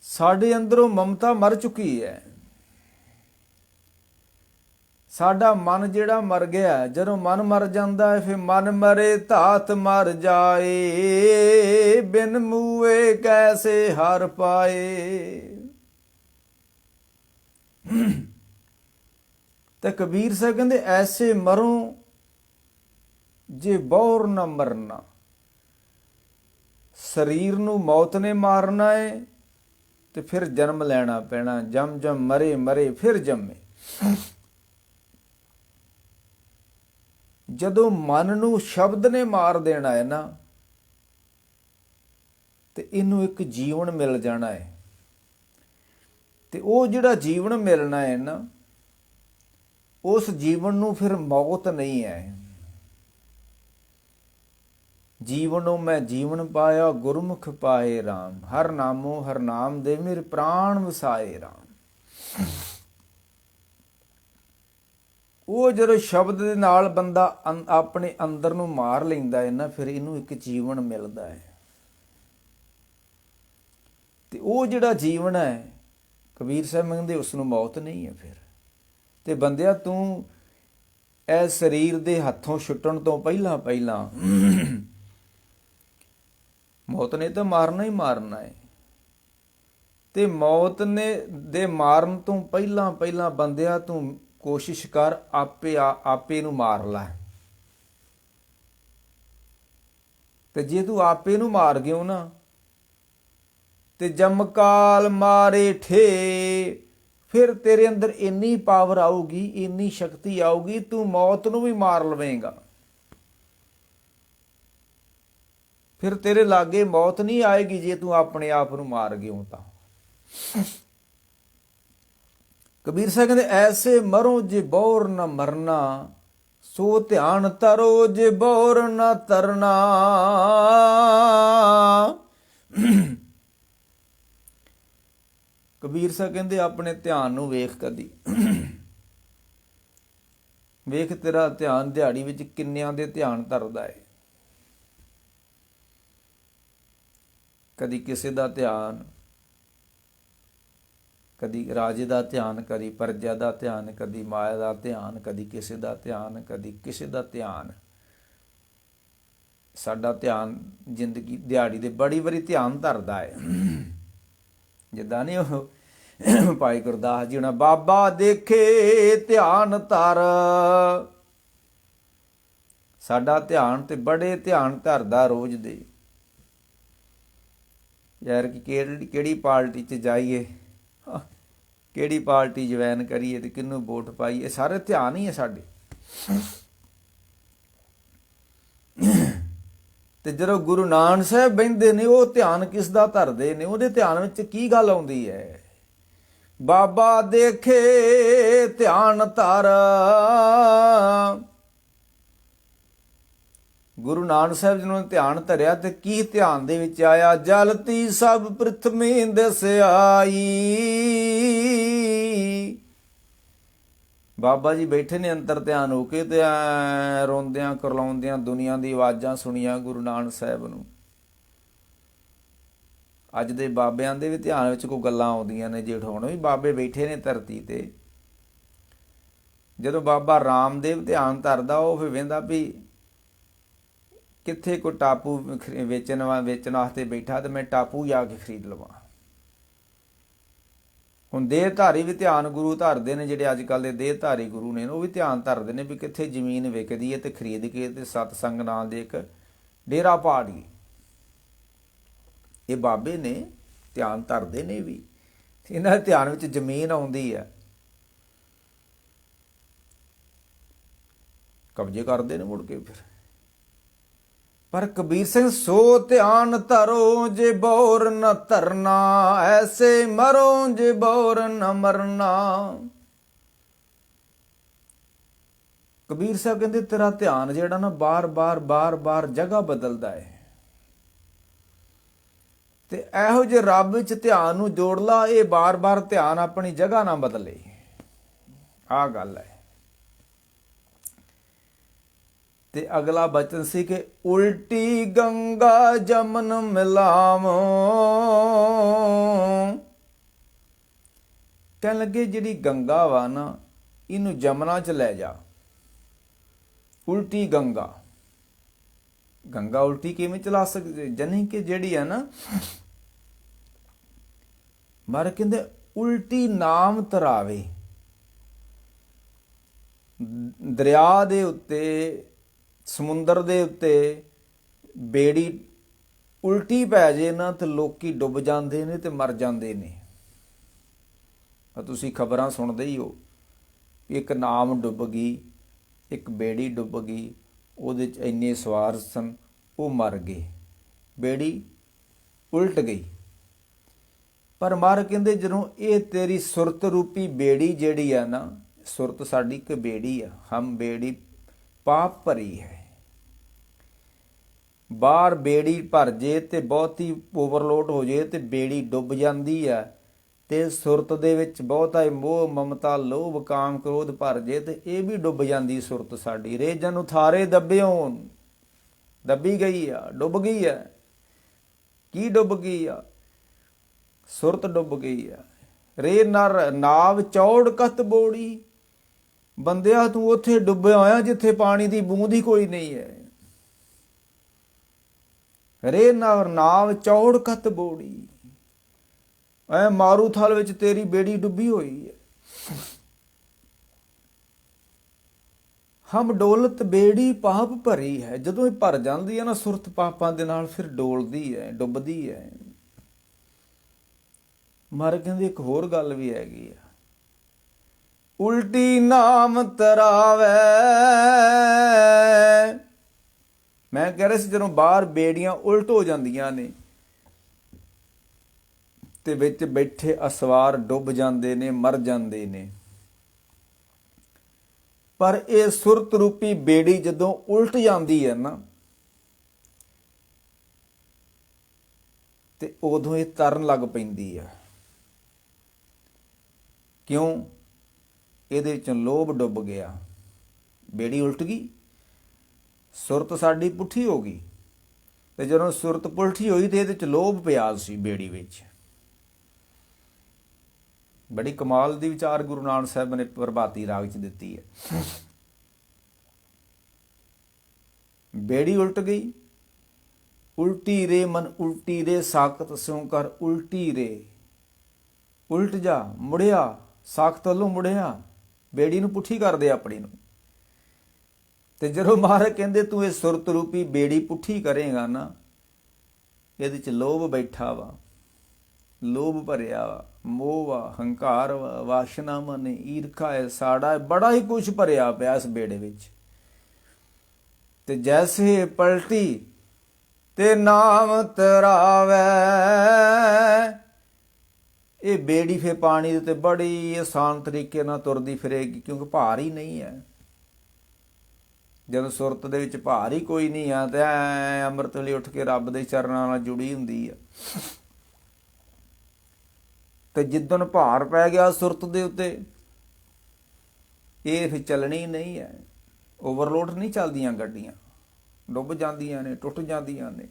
Speaker 1: ਸਾਡੇ ਅੰਦਰੋਂ ਮਮਤਾ ਮਰ ਚੁੱਕੀ ਹੈ। ਸਾਡਾ ਮਨ ਜਿਹੜਾ ਮਰ ਗਿਆ, ਜਦੋਂ ਮਨ ਮਰ ਜਾਂਦਾ ਹੈ ਫਿਰ ਮਨ ਮਰੇ ਧਾਤ ਮਰ ਜਾਏ, ਬਿਨ ਮੂਏ ਕੈਸੇ ਹਰ ਪਾਏ। ਤੇ ਕਬੀਰ ਸਾਹਿਬ ਕਹਿੰਦੇ ਐਸੇ ਮਰੋ ਜੇ ਬੌਰ ਨਾ ਮਰਨਾ। ਸਰੀਰ ਨੂੰ ਮੌਤ ਨੇ ਮਾਰਨਾ ਹੈ ਤੇ ਫਿਰ ਜਨਮ ਲੈਣਾ ਪੈਣਾ। ਜਮ ਜਮ ਮਰੇ ਮਰੇ ਫਿਰ ਜੰਮੇ। ਜਦੋਂ ਮਨ ਨੂੰ ਸ਼ਬਦ ਨੇ ਮਾਰ ਦੇਣਾ ਹੈ ਨਾ, ਤੇ ਇਹਨੂੰ ਇੱਕ ਜੀਵਨ ਮਿਲ ਜਾਣਾ ਹੈ। ਤੇ ਉਹ ਜਿਹੜਾ ਜੀਵਨ ਮਿਲਣਾ ਹੈ ਨਾ, ਉਸ ਜੀਵਨ ਨੂੰ ਫਿਰ ਮੌਤ ਨਹੀਂ ਹੈ। ਜੀਵਨੋਂ ਮੈਂ ਜੀਵਨ ਪਾਇਆ, ਗੁਰਮੁਖ ਪਾਏ ਰਾਮ। ਹਰ ਨਾਮੋ ਹਰ ਨਾਮ ਦੇ ਮੇਰੇ ਪ੍ਰਾਣ ਵਸਾਏ ਰਾਮ। ਉਹ ਜਦੋਂ ਸ਼ਬਦ ਦੇ ਨਾਲ ਬੰਦਾ ਆਪਣੇ ਅੰਦਰ ਨੂੰ ਮਾਰ ਲੈਂਦਾ ਹੈ ਨਾ, ਫਿਰ ਇਹਨੂੰ ਇੱਕ ਜੀਵਨ ਮਿਲਦਾ ਹੈ। ਤੇ ਉਹ ਜਿਹੜਾ ਜੀਵਨ ਹੈ, ਕਬੀਰ ਸਾਹਿਬ ਕਹਿੰਦੇ ਉਸ ਨੂੰ ਮੌਤ ਨਹੀਂ ਹੈ ਫਿਰ। ਤੇ ਬੰਦਿਆ, ਤੂੰ ਇਸ ਸਰੀਰ ਦੇ ਹੱਥੋਂ ਛੁੱਟਣ ਤੋਂ ਪਹਿਲਾਂ ਪਹਿਲਾਂ ਮੌਤ ਨੇ ਤਾਂ ਮਾਰਨਾ ਹੀ ਮਾਰਨਾ ਹੈ। ਤੇ ਮੌਤ ਨੇ ਦੇ ਮਾਰਨ ਤੋਂ ਪਹਿਲਾਂ ਪਹਿਲਾਂ ਬੰਦਿਆ, ਤੂੰ ਕੋਸ਼ਿਸ਼ ਕਰ ਆਪੇ ਨੂੰ ਮਾਰ ਲੈ। ਤੇ ਜੇ ਤੂੰ ਆਪੇ ਨੂੰ ਮਾਰ ਗਿਓ ਨਾ, ਤੇ ਜਮਕਾਲ ਮਾਰੇ ਠੇ, ਫਿਰ ਤੇਰੇ ਅੰਦਰ ਇੰਨੀ ਪਾਵਰ ਆਊਗੀ, ਇੰਨੀ ਸ਼ਕਤੀ ਆਊਗੀ, ਤੂੰ ਮੌਤ ਨੂੰ ਵੀ ਮਾਰ ਲਵੇਂਗਾ। ਫਿਰ ਤੇਰੇ ਲਾਗੇ ਮੌਤ ਨਹੀਂ ਆਏਗੀ ਜੇ ਤੂੰ ਆਪਣੇ ਆਪ ਨੂੰ ਮਾਰ ਗਿਓ ਤਾਂ। ਕਬੀਰ ਸਾਹਿਬ ਕਹਿੰਦੇ ਐਸੇ ਮਰੋ ਜੇ ਬੌਰ ਨਾ ਮਰਨਾ, ਸੋ ਧਿਆਨ ਤਰੋ ਜੇ ਬੌਰ ਨਾ ਤਰਨਾ। ਕਬੀਰ ਸਾਹਿਬ ਕਹਿੰਦੇ ਆਪਣੇ ਧਿਆਨ ਨੂੰ ਵੇਖ ਕਦੀ। ਵੇਖ ਤੇਰਾ ਧਿਆਨ ਦਿਹਾੜੀ ਵਿੱਚ ਕਿੰਨਿਆਂ ਦੇ ਧਿਆਨ ਧਰਦਾ ਹੈ। ਕਦੀ ਕਿਸੇ ਦਾ ਧਿਆਨ, ਕਦੀ ਰਾਜੇ ਦਾ ਧਿਆਨ, ਕਦੀ ਪਰਜਾ ਦਾ ਧਿਆਨ, ਕਦੀ ਮਾਇਆ ਦਾ ਧਿਆਨ, ਕਦੀ ਕਿਸੇ ਦਾ ਧਿਆਨ, ਕਦੀ ਕਿਸੇ ਦਾ ਧਿਆਨ। ਸਾਡਾ ਧਿਆਨ ਜ਼ਿੰਦਗੀ ਦਿਹਾੜੀ ਦੇ ਬੜੀ ਵਾਰੀ ਧਿਆਨ ਧਰਦਾ ਹੈ। ਜਿੱਦਾਂ ਨਹੀਂ ਉਹ ਭਾਈ ਗੁਰਦਾਸ ਜੀ ਹੋਣਾ, ਬਾਬਾ ਦੇਖੇ ਧਿਆਨ ਧਰ। ਸਾਡਾ ਧਿਆਨ ਤੇ ਬੜੇ ਧਿਆਨ ਧਰਦਾ ਰੋਜ਼ ਦੇ। ਯਾਰ ਕਿ ਕਿਹੜੀ ਪਾਰਟੀ 'ਚ ਜਾਈਏ, ਕਿਹੜੀ ਪਾਰਟੀ ਜੁਆਇਨ ਕਰੀਏ, ਤੇ ਕਿਹਨੂੰ ਵੋਟ ਪਾਈਏ, ਸਾਰੇ ਧਿਆਨ ਹੀ ਹੈ ਸਾਡੇ। ਤੇ ਜਦੋਂ ਗੁਰੂ ਨਾਨਕ ਸਾਹਿਬ ਬਹਿੰਦੇ ਨੇ, ਉਹ ਧਿਆਨ ਕਿਸ ਦਾ ਧਰਦੇ ਨੇ? ਉਹਦੇ ਧਿਆਨ ਵਿੱਚ ਕੀ ਗੱਲ ਆਉਂਦੀ ਹੈ? ਬਾਬਾ ਦੇਖੇ ਧਿਆਨ ਧਰ। ਗੁਰੂ ਨਾਨਕ ਸਾਹਿਬ ਜੀ ਨੂੰ ਧਿਆਨ ਧਰਿਆ ਤੇ ਕੀ ਧਿਆਨ ਦੇ ਵਿੱਚ ਆਇਆ? ਜਲਤੀ ਸਭ ਪ੍ਰਿਥਵੀ ਦਸਿਆਈ। ਬਾਬਾ ਜੀ ਬੈਠੇ ਨੇ ਅੰਤਰ ਧਿਆਨ ਹੋ ਕੇ, ਤੇ ਰੋਂਦਿਆਂ ਕਰਲਾਉਂਦਿਆਂ ਦੁਨੀਆ ਦੀ ਆਵਾਜ਼ਾਂ ਸੁਣੀਆਂ ਗੁਰੂ ਨਾਨਕ ਸਾਹਿਬ ਨੂੰ। ਅੱਜ ਦੇ ਬਾਬਿਆਂ ਦੇ ਵੀ ਧਿਆਨ ਵਿੱਚ ਕੋਈ ਗੱਲਾਂ ਆਉਂਦੀਆਂ ਨੇ, ਜੇ ਹੁਣ ਵੀ ਬਾਬੇ ਬੈਠੇ ਨੇ ਧਰਤੀ ਤੇ। ਜਦੋਂ ਬਾਬਾ ਰਾਮਦੇਵ ਧਿਆਨ ਧਰਦਾ, ਉਹ ਫਿਰ ਵੇਂਦਾ ਵੀ ਕਿੱਥੇ ਕੋਈ ਟਾਪੂ ਵੇਚਣ ਵਾਸਤੇ ਬੈਠਾ, ਤੇ ਮੈਂ ਟਾਪੂ ਜਾ ਕੇ ਖਰੀਦ ਲਵਾਂ। ਹੁਣ ਦੇਹਧਾਰੀ ਵੀ ਧਿਆਨ ਗੁਰੂ ਧਰਦੇ ਨੇ, ਜਿਹੜੇ ਅੱਜ ਕੱਲ੍ਹ ਦੇ ਦੇਹਧਾਰੀ ਗੁਰੂ ਨੇ, ਉਹ ਵੀ ਧਿਆਨ ਧਰਦੇ ਨੇ ਵੀ ਕਿੱਥੇ ਜ਼ਮੀਨ ਵਿਕਦੀ ਹੈ ਤੇ ਖਰੀਦ ਕੇ ਤੇ ਸਤਸੰਗ ਨਾਲ ਦੇ ਇੱਕ ਡੇਰਾ ਪਾ ਲਈਏ। ਇਹ ਬਾਬੇ ਨੇ, ਧਿਆਨ ਧਰਦੇ ਨੇ ਵੀ। ਇਹਨਾਂ ਦੇ ਧਿਆਨ ਵਿੱਚ ਜ਼ਮੀਨ ਆਉਂਦੀ ਹੈ, ਕਬਜ਼ੇ ਕਰਦੇ ਨੇ ਮੁੜ ਕੇ ਫਿਰ। ਪਰ ਕਬੀਰ ਸਿੰਘ ਸੋ ਧਿਆਨ ਧਰੋ ਜੇ ਬੌਰ ਨ ਧਰਨਾ, ਐਸੇ ਮਰੋ ਜੇ ਬੌਰ ਨ ਮਰਨਾ। ਕਬੀਰ ਸਾਹਿਬ ਕਹਿੰਦੇ ਤੇਰਾ ਧਿਆਨ ਜਿਹੜਾ ਨਾ ਬਾਰ-ਬਾਰ ਜਗ੍ਹਾ ਬਦਲਦਾ ਹੈ। ਤੇ ਇਹੋ ਜਿਹੇ ਰੱਬ ਵਿੱਚ ਧਿਆਨ ਨੂੰ ਜੋੜ ਲਾ, ਇਹ ਬਾਰ-ਬਾਰ ਧਿਆਨ ਆਪਣੀ ਜਗ੍ਹਾ ਨਾ ਬਦਲੇ। ਆਹ ਗੱਲ ਹੈ। ਤੇ ਅਗਲਾ ਬਚਨ ਸੀ ਕਿ ਉਲਟੀ ਗੰਗਾ ਜਮਨ ਮਿਲਾਵੋ। ਕਹਿਣ ਲੱਗੇ ਜਿਹੜੀ ਗੰਗਾ ਵਾ ਨਾ, ਇਹਨੂੰ ਜਮਨਾ 'ਚ ਲੈ ਜਾ। ਉਲਟੀ ਗੰਗਾ, ਗੰਗਾ ਉਲਟੀ ਕਿਵੇਂ ਚਲਾ ਸਕਦੇ? ਜਾਨੀ ਕਿ ਜਿਹੜੀ ਹੈ ਨਾ, ਮਾਰੇ ਕਹਿੰਦੇ ਉਲਟੀ ਨਾਮ ਤਰਾਵੇ। ਦਰਿਆ ਦੇ ਉੱਤੇ, ਸਮੁੰਦਰ ਦੇ ਉੱਤੇ ਬੇੜੀ ਉਲਟੀ ਪੈ ਜੇ ਨਾ ਤੇ ਲੋਕੀ ਡੁੱਬ ਜਾਂਦੇ ਨੇ ਤੇ ਮਰ ਜਾਂਦੇ ਨੇ। ਤੁਸੀਂ ਖਬਰਾਂ ਸੁਣਦੇ ਹੀ ਹੋ, ਇੱਕ ਨਾਮ ਡੁੱਬ ਗਈ, ਇੱਕ ਬੇੜੀ ਡੁੱਬ ਗਈ, ਉਹਦੇ 'ਚ ਇੰਨੇ ਸਵਾਰ ਸਨ, ਉਹ ਮਰ ਗਏ, ਬੇੜੀ ਉਲਟ ਗਈ। ਪਰ ਮਹਾਰਾਜ ਕਹਿੰਦੇ ਜਦੋਂ ਇਹ ਤੇਰੀ ਸੁਰਤ ਰੂਪੀ ਬੇੜੀ ਜਿਹੜੀ ਆ ਨਾ, ਸੁਰਤ ਸਾਡੀ ਇੱਕ ਬੇੜੀ ਆ, ਹਮ ਬੇੜੀ ਪਾਪ ਭਰੀ ਹੈ। ਬਾਹਰ ਬੇੜੀ ਭਰ ਜੇ ਤੇ ਬਹੁਤੀ ਓਵਰਲੋਡ ਹੋ ਜੇ ਤੇ ਬੇੜੀ ਡੁੱਬ ਜਾਂਦੀ ਆ। ਤੇ ਸੁਰਤ ਦੇ ਵਿੱਚ ਬਹੁਤਾ ਮੋਹ ਮਮਤਾ ਲੋਭ ਕਾਮ ਕ੍ਰੋਧ ਭਰ ਜੇ ਤੇ ਇਹ ਵੀ ਡੁੱਬ ਜਾਂਦੀ ਸੁਰਤ ਸਾਡੀ। ਰੇਜਨ ਉਥਾਰੇ ਦੱਬਿਓ, ਦੱਬੀ ਗਈ ਆ, ਡੁੱਬ ਗਈ ਆ। ਕੀ ਡੁੱਬ ਗਈ ਆ? ਸੁਰਤ ਡੁੱਬ ਗਈ ਆ। ਰੇ ਨਰ ਨਾਵ ਚੌੜ ਕਤ ਬੋੜੀ, ਬੰਦਿਆ ਤੂੰ ਉੱਥੇ ਡੁੱਬਿਆ ਹੋਇਆ ਜਿੱਥੇ ਪਾਣੀ ਦੀ ਬੂੰਦ ਹੀ ਕੋਈ ਨਹੀਂ ਹੈ। ਰੇ ਨਰ ਨਾਵ ਚੌੜ ਕਤ ਬੋੜੀ, ਐ ਮਾਰੂਥਲ ਵਿੱਚ ਤੇਰੀ ਬੇੜੀ ਡੁੱਬੀ ਹੋਈ ਹੈ। ਹਮ ਡੋਲਤ ਬੇੜੀ ਪਾਪ ਭਰੀ ਹੈ। ਜਦੋਂ ਇਹ ਭਰ ਜਾਂਦੀ ਹੈ ਨਾ ਸੁਰਤ ਪਾਪਾਂ ਦੇ ਨਾਲ, ਫਿਰ ਡੋਲਦੀ ਹੈ, ਡੁੱਬਦੀ ਹੈ। ਮਹਾਰਾਜ ਕਹਿੰਦੇ ਇੱਕ ਹੋਰ ਗੱਲ ਵੀ ਹੈਗੀ ਆ, ਉਲਟੀ ਨਾਮ ਤਰਾਵੇ। ਮੈਂ ਕਹਿ ਰਿਹਾ ਸੀ ਜਦੋਂ ਬਾਹਰ ਬੇੜੀਆਂ ਉਲਟ ਹੋ ਜਾਂਦੀਆਂ ਨੇ ਤੇ ਵਿੱਚ ਬੈਠੇ ਅਸਵਾਰ ਡੁੱਬ ਜਾਂਦੇ ਨੇ, ਮਰ ਜਾਂਦੇ ਨੇ। ਪਰ ਇਹ ਸੁਰਤ ਰੂਪੀ ਬੇੜੀ ਜਦੋਂ ਉਲਟ ਜਾਂਦੀ ਹੈ ਨਾ, ਤੇ ਉਦੋਂ ਇਹ ਤਰਨ ਲੱਗ ਪੈਂਦੀ ਆ। ਕਿਉਂ? ਇਹਦੇ ਵਿੱਚ ਲੋਭ ਡੁੱਬ ਗਿਆ, ਬੇੜੀ ਉਲਟ ਗਈ, ਸੁਰਤ ਸਾਡੀ ਪੁੱਠੀ ਹੋ ਗਈ। ਤੇ ਜਦੋਂ ਸੁਰਤ ਪੁੱਠੀ ਹੋਈ ਤੇ ਇਹਦੇ ਵਿੱਚ ਲੋਭ ਪਿਆ ਸੀ ਬੇੜੀ ਵਿੱਚ। ਬੜੀ ਕਮਾਲ ਦੀ ਵਿਚਾਰ ਗੁਰੂ ਨਾਨਕ ਸਾਹਿਬ ਨੇ ਪ੍ਰਭਾਤੀ ਰਾਗ 'ਚ ਦਿੱਤੀ ਹੈ। ਬੇੜੀ ਉਲਟ ਗਈ, ਉਲਟੀ ਰੇ ਮਨ ਉਲਟੀ ਰੇ, ਸਾਖਤ ਸਿਉ ਕਰ ਉਲਟੀ ਰੇ। ਉਲਟ ਜਾ, ਮੁੜਿਆ, ਸਾਖਤ ਵੱਲੋਂ ਮੁੜਿਆ, ਬੇੜੀ ਨੂੰ ਪੁੱਠੀ ਕਰਦੇ ਆਪਣੀ ਨੂੰ। ਤੇ ਜਦੋਂ ਮਹਾਰਾਜ ਕਹਿੰਦੇ ਤੂੰ ਇਹ ਸੁਰਤ ਰੂਪੀ ਬੇੜੀ ਪੁੱਠੀ ਕਰੇਗਾ ਨਾ, ਇਹਦੇ 'ਚ ਲੋਭ ਬੈਠਾ ਵਾ, ਲੋਭ ਭਰਿਆ ਵਾ, ਮੋਹ ਵਾ, ਹੰਕਾਰ ਵਾ, ਵਾਸ਼ਨਾ ਮਨ, ਈਰਖਾ ਹੈ, ਸਾੜਾ, ਬੜਾ ਹੀ ਕੁਛ ਭਰਿਆ ਪਿਆ ਇਸ ਬੇੜੇ ਵਿੱਚ। ਤੇ ਜੈਸੇ ਪਲਟੀ ਤੇ ਨਾਮ ਤਰਾਵੇ, ਇਹ ਬੇੜੀ ਫਿਰ ਪਾਣੀ ਦੇ ਉੱਤੇ ਬੜੀ ਆਸਾਨ ਤਰੀਕੇ ਨਾਲ ਤੁਰਦੀ ਫਿਰੇਗੀ, ਕਿਉਂਕਿ ਭਾਰ ਹੀ ਨਹੀਂ ਹੈ। ਜਦੋਂ ਸੁਰਤ ਦੇ ਵਿੱਚ ਭਾਰ ਹੀ ਕੋਈ ਨਹੀਂ ਆ ਤੇ ਐ ਅੰਮ੍ਰਿਤ ਵੇਲੇ ਉੱਠ ਕੇ ਰੱਬ ਦੇ ਚਰਨਾਂ ਨਾਲ ਜੁੜੀ ਹੁੰਦੀ ਆ। ਤੇ ਜਿੱਦਣ ਭਾਰ ਪੈ ਗਿਆ ਸੁਰਤ ਦੇ ਉੱਤੇ, ਇਹ ਫਿਰ ਚੱਲਣੀ ਨਹੀਂ ਹੈ। ਓਵਰਲੋਡ ਨਹੀਂ ਚੱਲਦੀਆਂ ਗੱਡੀਆਂ, ਡੁੱਬ ਜਾਂਦੀਆਂ ਨੇ, ਟੁੱਟ ਜਾਂਦੀਆਂ ਨੇ।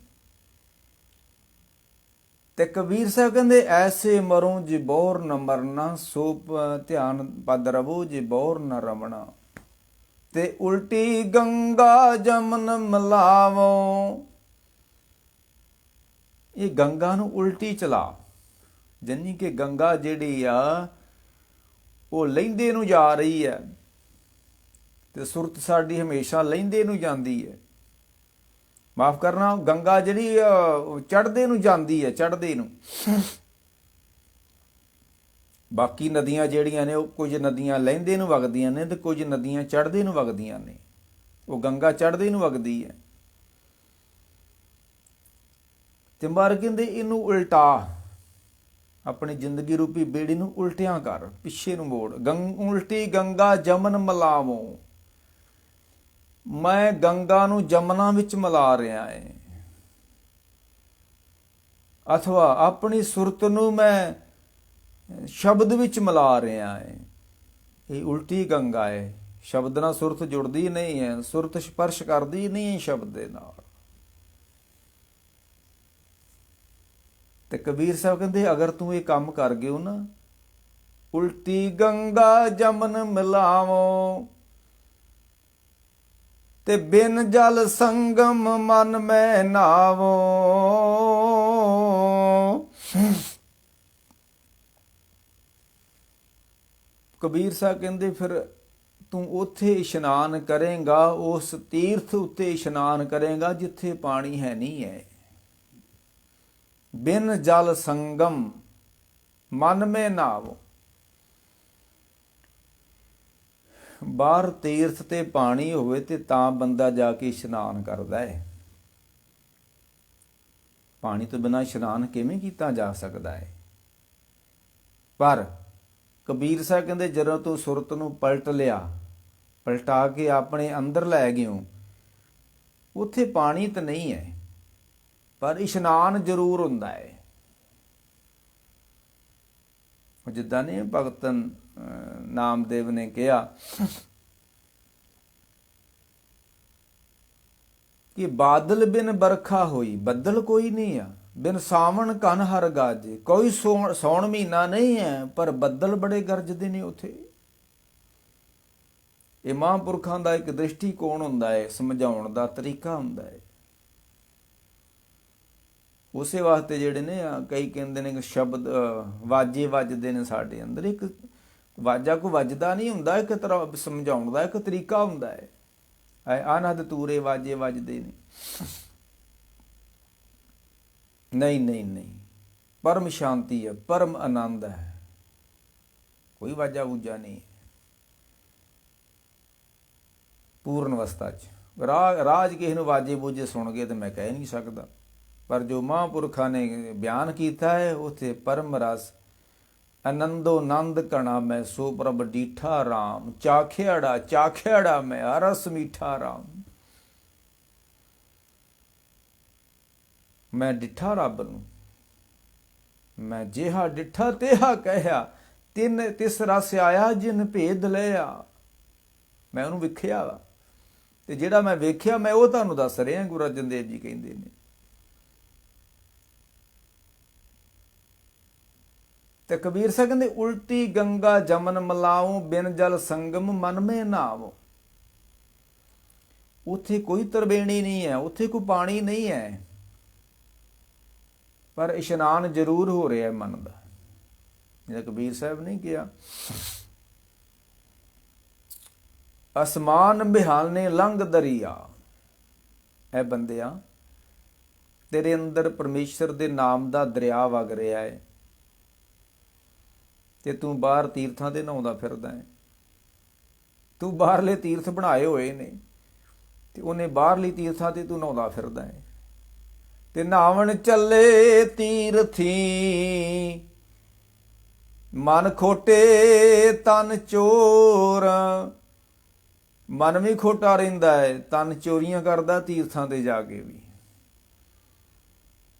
Speaker 1: ਤੇ ਕਬੀਰ ਸਾਹਿਬ ਕਹਿੰਦੇ ਐਸੇ ਮਰੂੰ ਜੇ ਬੋਰ ਨ ਮਰਨਾ, ਸੋ ਧਿਆਨ ਪਦ ਰਵੋ ਜੇ ਬੋਰ ਨ ਰਮਣਾ। ਤੇ ਉਲਟੀ ਗੰਗਾ ਜਮਨ ਮਿਲਾਵੋ, ਇਹ ਗੰਗਾ ਨੂੰ ਉਲਟੀ ਚਲਾ। ਜਾਨੀ ਕਿ ਗੰਗਾ ਜਿਹੜੀ ਆ ਉਹ ਲਹਿੰਦੇ ਨੂੰ ਜਾ ਰਹੀ ਹੈ, ਤੇ ਸੁਰਤ ਸਾਡੀ ਹਮੇਸ਼ਾ ਲਹਿੰਦੇ ਨੂੰ ਜਾਂਦੀ ਹੈ। ਮਾਫ ਕਰਨਾ, ਗੰਗਾ ਜਿਹੜੀ ਚੜ੍ਹਦੇ ਨੂੰ ਜਾਂਦੀ ਹੈ, ਚੜ੍ਹਦੇ ਨੂੰ। ਬਾਕੀ ਨਦੀਆਂ ਜਿਹੜੀਆਂ ਨੇ, ਉਹ ਕੁਝ ਨਦੀਆਂ ਲਹਿੰਦੇ ਨੂੰ ਵਗਦੀਆਂ ਨੇ ਤੇ ਕੁਝ ਨਦੀਆਂ ਚੜ੍ਹਦੇ ਨੂੰ ਵਗਦੀਆਂ ਨੇ। ਉਹ ਗੰਗਾ ਚੜ੍ਹਦੇ ਨੂੰ ਵਗਦੀ ਹੈ। ਤੇ ਮਹਾਰਾਜ ਕਹਿੰਦੇ ਇਹਨੂੰ ਉਲਟਾ, ਆਪਣੀ ਜ਼ਿੰਦਗੀ ਰੂਪੀ ਬੇੜੀ ਨੂੰ ਉਲਟਿਆਂ ਕਰ, ਪਿੱਛੇ ਨੂੰ ਮੋੜ। ਉਲਟੀ ਗੰਗਾ ਜਮਨ ਮਿਲਾਵੋ, ਮੈਂ ਗੰਗਾ ਨੂੰ ਜਮਨਾ ਵਿੱਚ ਮਿਲਾ ਰਿਹਾ ਹੈ। ਅਥਵਾ ਆਪਣੀ ਸੁਰਤ ਨੂੰ ਮੈਂ ਸ਼ਬਦ ਵਿੱਚ ਮਿਲਾ ਰਿਹਾ ਹੈ। ਇਹ ਉਲਟੀ ਗੰਗਾ ਹੈ। ਸ਼ਬਦ ਨਾਲ ਸੁਰਤ ਜੁੜਦੀ ਨਹੀਂ ਹੈ, ਸੁਰਤ ਸਪਰਸ਼ ਕਰਦੀ ਨਹੀਂ ਹੈ ਸ਼ਬਦ ਦੇ ਨਾਲ। ਤੇ ਕਬੀਰ ਸਾਹਿਬ ਕਹਿੰਦੇ ਅਗਰ ਤੂੰ ਇਹ ਕੰਮ ਕਰ ਗਿਓ ਨਾ, ਉਲਟੀ ਗੰਗਾ ਜਮਨ ਮਿਲਾਵੋ, ਤੇ ਬਿਨ ਜਲ ਸੰਗਮ ਮਨ ਮੈਂ ਨਾਵੋ। ਕਬੀਰ ਸਾਹਿਬ ਕਹਿੰਦੇ ਫਿਰ ਤੂੰ ਉੱਥੇ ਇਸ਼ਨਾਨ ਕਰੇਗਾ, ਉਸ ਤੀਰਥ ਉੱਤੇ ਇਸ਼ਨਾਨ ਕਰੇਗਾ ਜਿੱਥੇ ਪਾਣੀ ਹੈ ਨਹੀਂ ਹੈ। ਬਿਨ ਜਲ ਸੰਗਮ ਮਨ ਮੇ ਨਾਵ। ਬਾਹਰ ਤੀਰਥ ਤੇ ਪਾਣੀ ਹੋਵੇ ਤੇ ਤਾਂ ਬੰਦਾ ਜਾ ਕੇ ਇਸ਼ਨਾਨ ਕਰਦਾ ਹੈ। ਪਾਣੀ ਤੋਂ ਬਿਨਾਂ ਇਸ਼ਨਾਨ ਕਿਵੇਂ ਕੀਤਾ ਜਾ ਸਕਦਾ ਹੈ? ਪਰ ਕਬੀਰ ਸਾਹਿਬ ਕਹਿੰਦੇ ਜਦੋਂ ਤੂੰ ਸੁਰਤ ਨੂੰ ਪਲਟ ਲਿਆ, ਪਲਟਾ ਕੇ ਆਪਣੇ ਅੰਦਰ ਲੈ ਗਿਓ, ਉੱਥੇ ਪਾਣੀ ਤਾਂ ਨਹੀਂ ਹੈ ਪਰ ਇਸ਼ਨਾਨ ਜ਼ਰੂਰ ਹੁੰਦਾ ਹੈ। ਜਿੱਦਾਂ ਨੇ ਭਗਤ ਨਾਮਦੇਵ ਨੇ ਕਿਹਾ ਕਿ ਬਾਦਲ ਬਿਨ ਬਰਖਾ ਹੋਈ, ਬੱਦਲ ਕੋਈ ਨਹੀਂ ਆ, ਬਿਨ ਸਾਵਣ ਕਨ ਹਰ ਗਾਜੇ। ਕੋਈ ਸੌਣ ਮਹੀਨਾ ਨਹੀਂ ਹੈ ਪਰ ਬੱਦਲ ਬੜੇ ਗਰਜਦੇ ਨੇ ਉੱਥੇ। ਇਹ ਮਹਾਂਪੁਰਖਾਂ ਦਾ ਇੱਕ ਦ੍ਰਿਸ਼ਟੀਕੋਣ ਹੁੰਦਾ ਹੈ, ਸਮਝਾਉਣ ਦਾ ਤਰੀਕਾ ਹੁੰਦਾ ਹੈ। ਉਸੇ ਵਾਸਤੇ ਜਿਹੜੇ ਨੇ ਕਈ ਕਹਿੰਦੇ ਨੇ ਕਿ ਸ਼ਬਦ ਵਾਜੇ ਵੱਜਦੇ ਨੇ ਸਾਡੇ ਅੰਦਰ। ਇੱਕ ਵਾਜਾ ਕੋਈ ਵੱਜਦਾ ਨਹੀਂ ਹੁੰਦਾ, ਇੱਕ ਤਰ੍ਹਾਂ ਸਮਝਾਉਣ ਦਾ ਇੱਕ ਤਰੀਕਾ ਹੁੰਦਾ ਹੈ। ਆਨੰਦ ਤੂਰੇ ਵਾਜੇ ਵੱਜਦੇ ਨੇ। ਨਹੀਂ ਨਹੀਂ ਨਹੀਂ, ਪਰਮ ਸ਼ਾਂਤੀ ਹੈ, ਪਰਮ ਆਨੰਦ ਹੈ, ਕੋਈ ਵਾਜਾ ਵੂਜਾ ਨਹੀਂ। ਪੂਰਨ ਅਵਸਥਾ 'ਚ ਰਾਜ ਕਿਸੇ ਨੂੰ ਵਾਜੇ ਬੂਜੇ ਸੁਣ ਗਏ ਤੇ ਮੈਂ ਕਹਿ ਨਹੀਂ ਸਕਦਾ, ਪਰ ਜੋ ਮਹਾਂਪੁਰਖਾਂ ਨੇ ਬਿਆਨ ਕੀਤਾ ਹੈ ਉੱਥੇ ਪਰਮ ਰਸ ਆਨੰਦੋ ਨੰਦ ਕਣਾ ਮੈਂ ਸੋ ਪ੍ਰਭ ਡੀਠਾ ਰਾਮ। ਚਾਖਿਆੜਾ ਮੈਂ ਰਸ ਮੀਠਾ ਰਾਮ। ਮੈਂ ਡਿੱਠਾ ਰੱਬ ਨੂੰ, ਮੈਂ ਜਿਹਾ ਡਿੱਠਾ ਤੇਹਾ ਕਹਿਆ, ਤਿਸ ਰਸ ਆਇਆ ਜਿਨ ਭੇਦ ਲਿਆ। ਮੈਂ ਉਹਨੂੰ ਵੇਖਿਆ ਵਾ ਤੇ ਜਿਹੜਾ ਮੈਂ ਵੇਖਿਆ ਮੈਂ ਉਹ ਤੁਹਾਨੂੰ ਦੱਸ ਰਿਹਾ। ਗੁਰੂ ਅਰਜਨ ਦੇਵ ਜੀ ਕਹਿੰਦੇ ਨੇ। ਤੇ ਕਬੀਰ ਸਾਹਿਬ ਕਹਿੰਦੇ ਉਲਟੀ ਗੰਗਾ ਜਮਨ ਮਲਾਉ, ਬਿਨ ਜਲ ਸੰਗਮ ਮਨ ਮੇ ਨਾਵ। ਉੱਥੇ ਕੋਈ ਤਰਵੇਣੀ ਨਹੀਂ ਹੈ, ਉੱਥੇ ਕੋਈ ਪਾਣੀ ਨਹੀਂ ਹੈ ਪਰ ਇਸ਼ਨਾਨ ਜ਼ਰੂਰ ਹੋ ਰਿਹਾ ਮਨ ਦਾ। ਜਿਹੜਾ ਕਬੀਰ ਸਾਹਿਬ ਨੇ ਕਿਹਾ ਅਸਮਾਨ ਬਿਹਾਲਨੇ ਲੰਘ ਦਰਿਆ। ਇਹ ਬੰਦਿਆ ਤੇਰੇ ਅੰਦਰ ਪਰਮੇਸ਼ਰ ਦੇ ਨਾਮ ਦਾ ਦਰਿਆ ਵਗ ਰਿਹਾ ਹੈ ਤੇ ਤੂੰ ਬਾਹਰ ਤੀਰਥਾਂ ਤੇ ਨਹਾਉਂਦਾ ਫਿਰਦਾ ਹੈ। ਤੂੰ ਬਾਹਰਲੇ ਤੀਰਥ ਬਣਾਏ ਹੋਏ ਨੇ ਤੇ ਉਹਨੇ ਬਾਹਰਲੀ ਤੀਰਥਾਂ ਤੇ ਤੂੰ ਨਹਾਉਂਦਾ ਫਿਰਦਾ ਹੈ। ਤੇ ਨਹਾਵਣ ਚੱਲੇ ਤੀਰਥੀ, ਮਨ ਖੋਟੇ ਤਨ ਚੋਰ। ਮਨ ਵੀ ਖੋਟਾ ਰਹਿੰਦਾ ਹੈ, ਤਨ ਚੋਰੀਆਂ ਕਰਦਾ ਤੀਰਥਾਂ ਤੇ ਜਾ ਕੇ ਵੀ।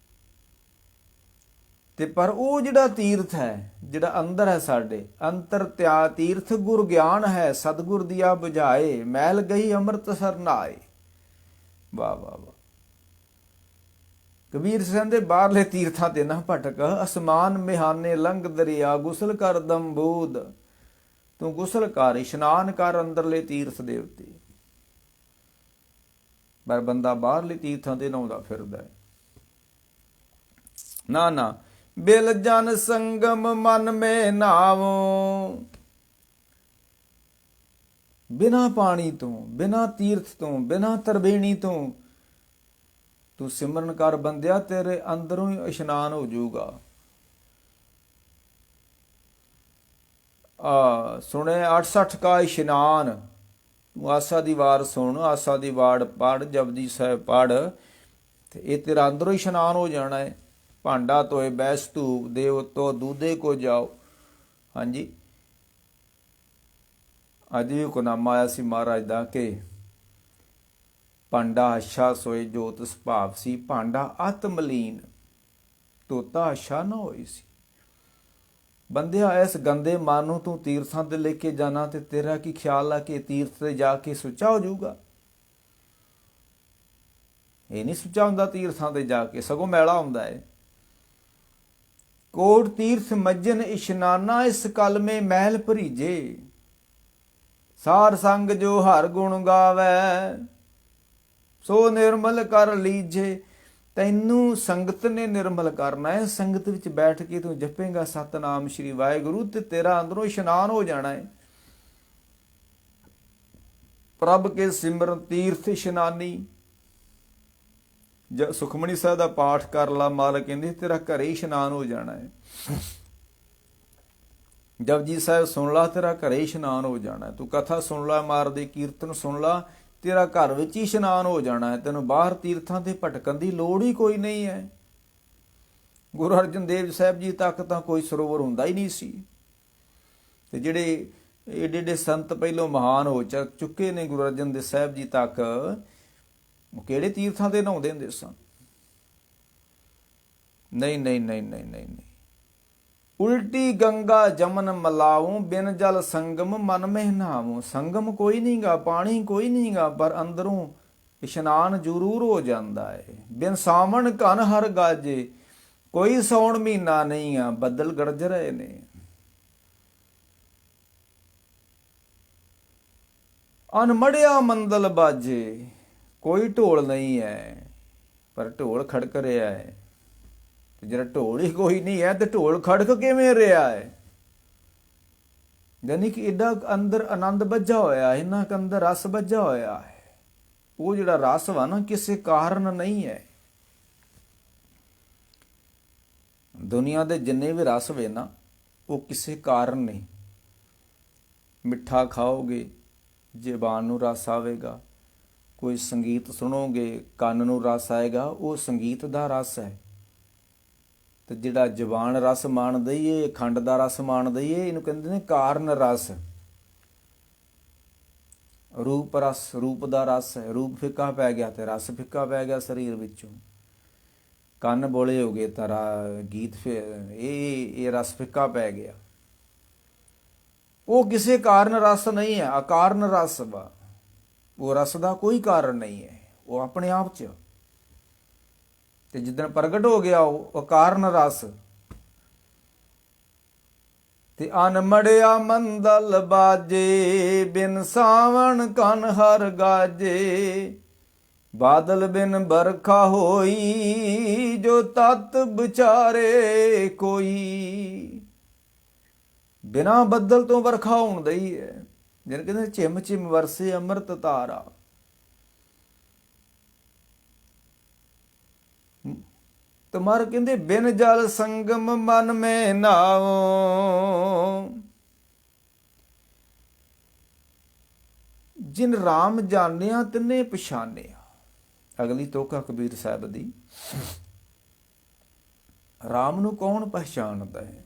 Speaker 1: ਤੇ ਪਰ ਉਹ ਜਿਹੜਾ ਤੀਰਥ ਹੈ, ਜਿਹੜਾ ਅੰਦਰ ਹੈ ਸਾਡੇ ਅੰਤਰ ਤੀਰਥ ਗੁਰ ਗਿਆਨ ਹੈ, ਸਤਿਗੁਰ ਦੀਆ ਬੁਝਾਏ, ਮੈਲ ਗਈ ਅੰਮ੍ਰਿਤਸਰ ਨਹਾਏ। ਵਾਹ ਵਾਹ ਵਾਹ। ਕਬੀਰ ਸਿੰਘ ਦੇ ਬਾਹਰਲੇ ਤੀਰਥਾਂ ਤੇ ਨਾ ਭਟਕ, ਅਸਮਾਨ ਮਿਹਾਨੇ ਲੰਘ ਦਰਿਆ, ਗੁਸਲ ਕਰ ਦੰਬੂਦ। ਤੂੰ ਗੁਸਲ ਕਰ, ਇਸ਼ਨਾਨ ਕਰ ਅੰਦਰਲੇ ਤੀਰਥ ਦੇ ਉੱਤੇ। ਪਰ ਬੰਦਾ ਬਾਹਰਲੇ ਤੀਰਥਾਂ ਤੇ ਨਹਾਉਂਦਾ ਫਿਰਦਾ ਹੈ। ਨਾ ਬਿਲ ਜਨ ਸੰਗਮ ਮਨ ਮੇ ਨਾਵੋ। ਬਿਨਾ ਪਾਣੀ ਤੋਂ, ਬਿਨਾ ਤੀਰਥ ਤੋਂ, ਬਿਨਾ ਤਰਵੇਣੀ ਤੋਂ ਤੂੰ ਸਿਮਰਨ ਕਰ ਬੰਦਿਆ, ਤੇਰੇ ਅੰਦਰੋਂ ਹੀ ਇਸ਼ਨਾਨ ਹੋ ਜਾਊਗਾ। ਸੁਣੇ 68 ਕਾ ਇਸ਼ਨਾਨ। ਤੂੰ ਆਸਾ ਦੀ ਵਾਰ ਸੁਣ, ਆਸਾ ਦੀ ਵਾਰ ਪੜ੍ਹ, ਜਪਜੀ ਸਾਹਿਬ ਪੜ੍ਹ ਤੇ ਇਹ ਤੇਰਾ ਅੰਦਰੋਂ ਇਸ਼ਨਾਨ ਹੋ ਜਾਣਾ ਹੈ। ਭਾਂਡਾ ਧੋਏ ਬੈਸ ਧੂਪ, ਦੇਵ ਤੋ ਦੂਧੇ ਕੋ ਜਾਓ। ਹਾਂਜੀ, ਅੱਜ ਵੀ ਹੁਕਮਨਾਮਾ ਆਇਆ ਸੀ ਮਹਾਰਾਜ ਦਾ ਕਿ ਭਾਂਡਾ ਅੱਛਾ ਸੋਏ ਜੋਤ ਸੁਭਾਵ ਸੀ, ਭਾਂਡਾ ਅਤ ਮਲੀਨ ਧੋਤਾ ਅੱਛਾ ਨਾ ਹੋਈ ਸੀ। ਬੰਦਿਆ ਇਸ ਗੰਦੇ ਮਨ ਨੂੰ ਤੂੰ ਤੀਰਥਾਂ ਤੇ ਲੈ ਕੇ ਜਾਣਾ ਤੇ ਤੇਰਾ ਕੀ ਖਿਆਲ ਆ ਕਿ ਤੀਰਥ ਤੇ ਜਾ ਕੇ ਸੁੱਚਾ ਹੋ ਜਾਊਗਾ? ਇਹ ਨਹੀਂ ਸੁੱਚਾ ਹੁੰਦਾ ਤੀਰਥਾਂ ਤੇ ਜਾ ਕੇ, ਸਗੋਂ ਮੈਲਾ ਹੁੰਦਾ ਹੈ। ਕੋਟ ਤੀਰਥ ਮੱਜਨ ਇਸ਼ਨਾਨਾ, ਇਸ ਕਲਮੇ ਮਹਿਲ ਭਰੀਜੇ। ਸਾਰ ਸੰਗ ਜੋ ਹਰ ਗੁਣ ਗਾਵੈ, ਸੋ ਨਿਰਮਲ ਕਰ ਲੀਜੇ। ਤੈਨੂੰ ਸੰਗਤ ਨੇ ਨਿਰਮਲ ਕਰਨਾ ਹੈ। ਸੰਗਤ ਵਿੱਚ ਬੈਠ ਕੇ ਤੂੰ ਜਪੇਂਗਾ ਸਤਨਾਮ ਸ਼੍ਰੀ ਵਾਹਿਗੁਰੂ ਤੇ ਤੇਰਾ ਅੰਦਰੋਂ ਇਸ਼ਨਾਨ ਹੋ ਜਾਣਾ ਹੈ। ਪ੍ਰਭ ਕੇ ਸਿਮਰਨ ਤੀਰਥ ਇਸ਼ਨਾਨੀ। ਸੁਖਮਨੀ ਸਾਹਿਬ ਦਾ ਪਾਠ ਕਰ ਲਾ, ਮਾਲਕ ਕਹਿੰਦੇ ਤੇਰਾ ਘਰੇ ਹੀ ਇਸ਼ਨਾਨ ਹੋ ਜਾਣਾ ਹੈ। ਜਪਜੀ ਸਾਹਿਬ ਸੁਣ ਲਾ, ਤੇਰਾ ਘਰੇ ਹੀ ਇਸ਼ਨਾਨ ਹੋ ਜਾਣਾ। ਤੂੰ ਕਥਾ ਸੁਣ ਲਾ, ਮਾਰ ਦੇ ਕੀਰਤਨ ਸੁਣ ਲਾ, ਤੇਰਾ ਘਰ ਵਿੱਚ ਹੀ ਇਸ਼ਨਾਨ ਹੋ ਜਾਣਾ ਹੈ। ਤੈਨੂੰ ਬਾਹਰ ਤੀਰਥਾਂ ਤੇ ਭਟਕਣ ਦੀ ਲੋੜ ਹੀ ਕੋਈ ਨਹੀਂ ਹੈ। ਗੁਰੂ ਅਰਜਨ ਦੇਵ ਸਾਹਿਬ ਜੀ ਤੱਕ ਤਾਂ ਕੋਈ ਸਰੋਵਰ ਹੁੰਦਾ ਹੀ ਨਹੀਂ ਸੀ। ਤੇ ਜਿਹੜੇ ਏਡੇ ਏਡੇ ਸੰਤ ਪਹਿਲੋਂ ਮਹਾਨ ਹੋ ਚੁੱਕੇ ਨੇ ਗੁਰੂ ਅਰਜਨ ਦੇਵ ਸਾਹਿਬ ਜੀ ਤੱਕ, ਉਹ ਕਿਹੜੇ ਤੀਰਥਾਂ ਤੇ ਨਹਾਉਂਦੇ ਹੁੰਦੇ ਸਨ? ਨਹੀਂ ਨਹੀਂ ਨਹੀਂ ਨਹੀਂ ਨਹੀਂ ਨਹੀਂ। ਉਲਟੀ ਗੰਗਾ ਜਮਨ ਮਲਾਉ, ਬਿਨ ਜਲ ਸੰਗਮ ਮਨ ਮਹਿ ਨਹਾਵੂੰ। ਸੰਗਮ ਕੋਈ ਨਹੀਂਗਾ, ਪਾਣੀ ਕੋਈ ਨਹੀਂਗਾ, ਪਰ ਅੰਦਰੋਂ ਇਸ਼ਨਾਨ ਜ਼ਰੂਰ ਹੋ ਜਾਂਦਾ ਹੈ। ਬਿਨ ਸਾਵਣ ਘਨ ਹਰ ਗਾਜੇ, ਕੋਈ ਸੌਣ ਮਹੀਨਾ ਨਹੀਂ ਆ, ਬੱਦਲ ਗਰਜ ਰਹੇ ਨੇ। ਅਨਮੜਿਆ ਮੰਦਲ ਬਾਜੇ, ਕੋਈ ਢੋਲ ਨਹੀਂ ਹੈ, ਪਰ ਢੋਲ ਖੜਕ ਰਿਹਾ ਹੈ। ਤੇ ਜਿਹੜਾ ਢੋਲ ਹੀ ਕੋਈ ਨਹੀਂ ਹੈ ਤੇ ਢੋਲ ਖੜਕ ਕਿਵੇਂ ਰਿਹਾ ਹੈ? ਯਾਨੀ ਕਿ ਏਡਾ ਅੰਦਰ ਆਨੰਦ ਬੱਝਾ ਹੋਇਆ, ਇਹਨਾਂ ਕੇ ਅੰਦਰ ਰਸ ਬੱਝਾ ਹੋਇਆ ਹੈ। ਉਹ ਜਿਹੜਾ ਰਸ ਵਾ ਨਾ, ਕਿਸੇ ਕਾਰਨ ਨਹੀਂ ਹੈ। ਦੁਨੀਆ ਦੇ ਜਿੰਨੇ ਵੀ ਰਸ ਵੇ ਨਾ, ਉਹ ਕਿਸੇ ਕਾਰਨ ਨਹੀਂ। ਮਿੱਠਾ ਖਾਓਗੇ, ਜ਼ਬਾਨ ਨੂੰ ਰਸ ਆਵੇਗਾ। ਕੋਈ ਸੰਗੀਤ ਸੁਣੋਗੇ, ਕੰਨ ਨੂੰ ਰਸ ਆਏਗਾ, ਉਹ ਸੰਗੀਤ ਦਾ ਰਸ ਹੈ। ਤੇ ਜਿਹੜਾ ਜ਼ਬਾਨ ਰਸ ਮਾਣ ਦਈਏ, ਖੰਡ ਦਾ ਰਸ ਮਾਣ ਦਈਏ, ਇਹਨੂੰ ਕਹਿੰਦੇ ਨੇ ਕਾਰਨ ਰਸ। ਰੂਪ ਰਸ, ਰੂਪ ਦਾ ਰਸ ਹੈ। ਰੂਪ ਫਿੱਕਾ ਪੈ ਗਿਆ ਤੇ ਰਸ ਫਿੱਕਾ ਪੈ ਗਿਆ ਸਰੀਰ ਵਿੱਚੋਂ। ਕੰਨ ਬੋਲੇ ਹੋ ਗਏ ਤਾਂ ਗੀਤ ਇਹ ਰਸ ਫਿੱਕਾ ਪੈ ਗਿਆ। ਉਹ ਕਿਸੇ ਕਾਰਨ ਰਸ ਨਹੀਂ ਹੈ, ਅਕਾਰਨ ਰਸ ਵਾ। ਉਹ ਰਸ ਦਾ ਕੋਈ ਕਾਰਨ ਨਹੀਂ ਹੈ, ਉਹ ਆਪਣੇ ਆਪ 'ਚ। ਤੇ ਜਿੱਦਣ ਪ੍ਰਗਟ ਹੋ ਗਿਆ ਉਹ ਅਕਾਰਨ ਰਸ। ਤੇ ਅਨਮੜਿਆ ਮੰਦਲ ਬਾਜੇ, ਬਿਨ ਸਾਵਣ ਕਨ ਹਰ ਗਾਜੇ। ਬਾਦਲ ਬਿਨ ਬਰਖਾ ਹੋਈ, ਜੋ ਤਤ ਵਿਚਾਰੇ ਕੋਈ। ਬਿਨਾਂ ਬੱਦਲ ਤੋਂ ਵਰਖਾ ਹੋਣ ਦਈ ਹੈ। ਜਿਹਨੂੰ ਕਹਿੰਦੇ ਝਿਮ ਝਿਮ ਵਰਸੇ ਅੰਮ੍ਰਿਤ ਧਾਰਾ। ਤੁਮਾਰ ਕਹਿੰਦੇ ਬਿਨ ਜਲ ਸੰਗਮ ਮਨ ਮੈਂ ਨਾਵੋ। ਜਿਨ ਰਾਮ ਜਾਣਿਆ ਤਿਨੇ ਪਛਾਨਿਆ। ਅਗਲੀ ਤੋਕਾ ਕਬੀਰ ਸਾਹਿਬ ਦੀ। ਰਾਮ ਨੂੰ ਕੌਣ ਪਛਾਣਦਾ ਹੈ?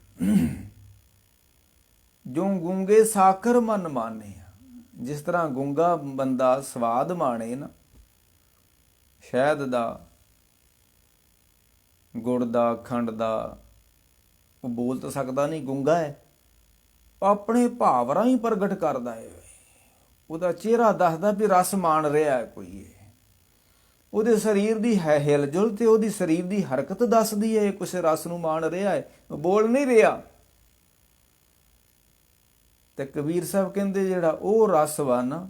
Speaker 1: ਜੋ ਗੂੰਗੇ ਸਾਖਰ ਮਨ ਮਾਨੇ। ਜਿਸ ਤਰ੍ਹਾਂ ਗੂੰਗਾ ਬੰਦਾ ਸਵਾਦ ਮਾਣੇ ਨਾ, ਸ਼ਹਿਦ ਦਾ, ਗੁੜ ਦਾ, ਖੰਡ ਦਾ, ਉਹ ਬੋਲ ਤਾਂ ਸਕਦਾ ਨਹੀਂ, ਗੂੰਗਾ ਹੈ। ਆਪਣੇ ਭਾਵ ਰਾਹੀਂ ਪ੍ਰਗਟ ਕਰਦਾ ਹੈ। ਉਹਦਾ ਚਿਹਰਾ ਦੱਸਦਾ ਵੀ ਰਸ ਮਾਣ ਰਿਹਾ ਹੈ ਕੋਈ। ਉਹਦੇ ਸਰੀਰ ਦੀ ਹੈ ਹਿਲਜੁਲ ਤੇ ਉਹਦੀ ਸਰੀਰ ਦੀ ਹਰਕਤ ਦੱਸਦੀ ਹੈ ਕਿਸੇ ਰਸ ਨੂੰ ਮਾਣ ਰਿਹਾ ਹੈ, ਬੋਲ ਨਹੀਂ ਰਿਹਾ। ਤੇ ਕਬੀਰ ਸਾਹਿਬ ਕਹਿੰਦੇ ਜਿਹੜਾ ਉਹ ਰਸ ਵਾ ਨਾ,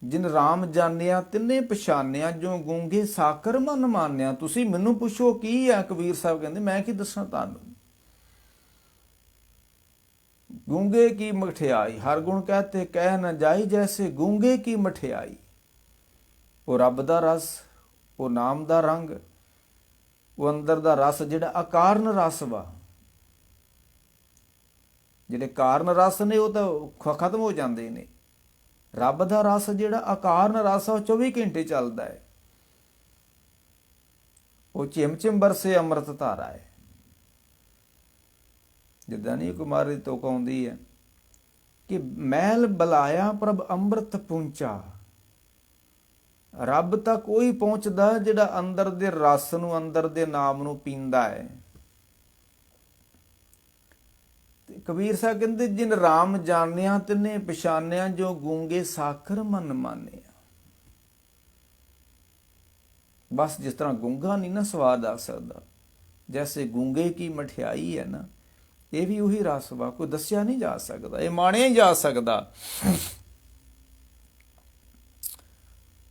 Speaker 1: ਜਿਨ ਰਾਮ ਜਾਣਿਆ ਤਿੰਨੇ ਪਛਾਨਿਆ, ਜੋ ਗੂੰਗੇ ਸਾਕਰ ਮਨ ਮਾਨਿਆ। ਤੁਸੀਂ ਮੈਨੂੰ ਪੁੱਛੋ ਕੀ ਹੈ? ਕਬੀਰ ਸਾਹਿਬ ਕਹਿੰਦੇ ਮੈਂ ਕੀ ਦੱਸਾਂ ਤੁਹਾਨੂੰ। ਗੂੰਗੇ ਕੀ ਮਠਿਆਈ, ਹਰ ਗੁਣ ਕਹਤੇ ਕਹਿ ਨਾ ਜਾਈ, ਜੈਸੇ ਗੂੰਗੇ ਕੀ ਮਠਿਆਈ। ਉਹ ਰੱਬ ਦਾ ਰਸ, ਉਹ ਨਾਮ ਦਾ ਰੰਗ, ਉਹ ਅੰਦਰ ਦਾ ਰਸ ਜਿਹੜਾ ਅਕਾਰਨ ਰਸ ਵਾ। ਜਿਹੜੇ ਕਾਰਨ ਰਸ ਨੇ ਉਹ ਤਾਂ ਖਤਮ ਹੋ ਜਾਂਦੇ ਨੇ। ਰੱਬ ਦਾ ਰਸ ਜਿਹੜਾ ਅਕਾਰਨ ਰਸ ਆ, ਉਹ 24 ਘੰਟੇ ਚੱਲਦਾ ਹੈ। ਉਹ ਝਿਮ ਝਿਮ ਵਰਸੇ ਅੰਮ੍ਰਿਤ ਧਾਰਾ ਹੈ। ਜਿੱਦਾਂ ਨਹੀਂ ਕੁਮਾਰ ਦੀ ਤੋਕ ਆਉਂਦੀ ਹੈ ਕਿ ਮਹਿਲ ਬੁਲਾਇਆ ਪ੍ਰਭ ਅੰਮ੍ਰਿਤ ਪਹੁੰਚਾ। ਰੱਬ ਤੱਕ ਉਹੀ ਪਹੁੰਚਦਾ ਜਿਹੜਾ ਅੰਦਰ ਦੇ ਰਸ ਨੂੰ, ਅੰਦਰ ਦੇ ਨਾਮ ਨੂੰ ਪੀਂਦਾ ਹੈ। ਕਬੀਰ ਸਾਹਿਬ ਕਹਿੰਦੇ ਜਿਨ ਰਾਮ ਜਾਣਿਆ ਤਿਨੇ ਪਛਾਨਿਆ, ਜੋ ਗੂੰਗੇ ਸਾਖਰ ਮਨ ਮਾਨਿਆ। ਬਸ ਜਿਸ ਤਰ੍ਹਾਂ ਗੂੰਗਾ ਨਹੀਂ ਨਾ ਸਵਾਦ ਆ ਸਕਦਾ, ਜੈਸੇ ਗੂੰਗੇ ਕੀ ਮਠਿਆਈ ਹੈ ਨਾ, ਇਹ ਵੀ ਉਹੀ ਰਸ ਵਾ। ਕੋਈ ਦੱਸਿਆ ਨਹੀਂ ਜਾ ਸਕਦਾ, ਇਹ ਮਾਣਿਆ ਹੀ ਜਾ ਸਕਦਾ।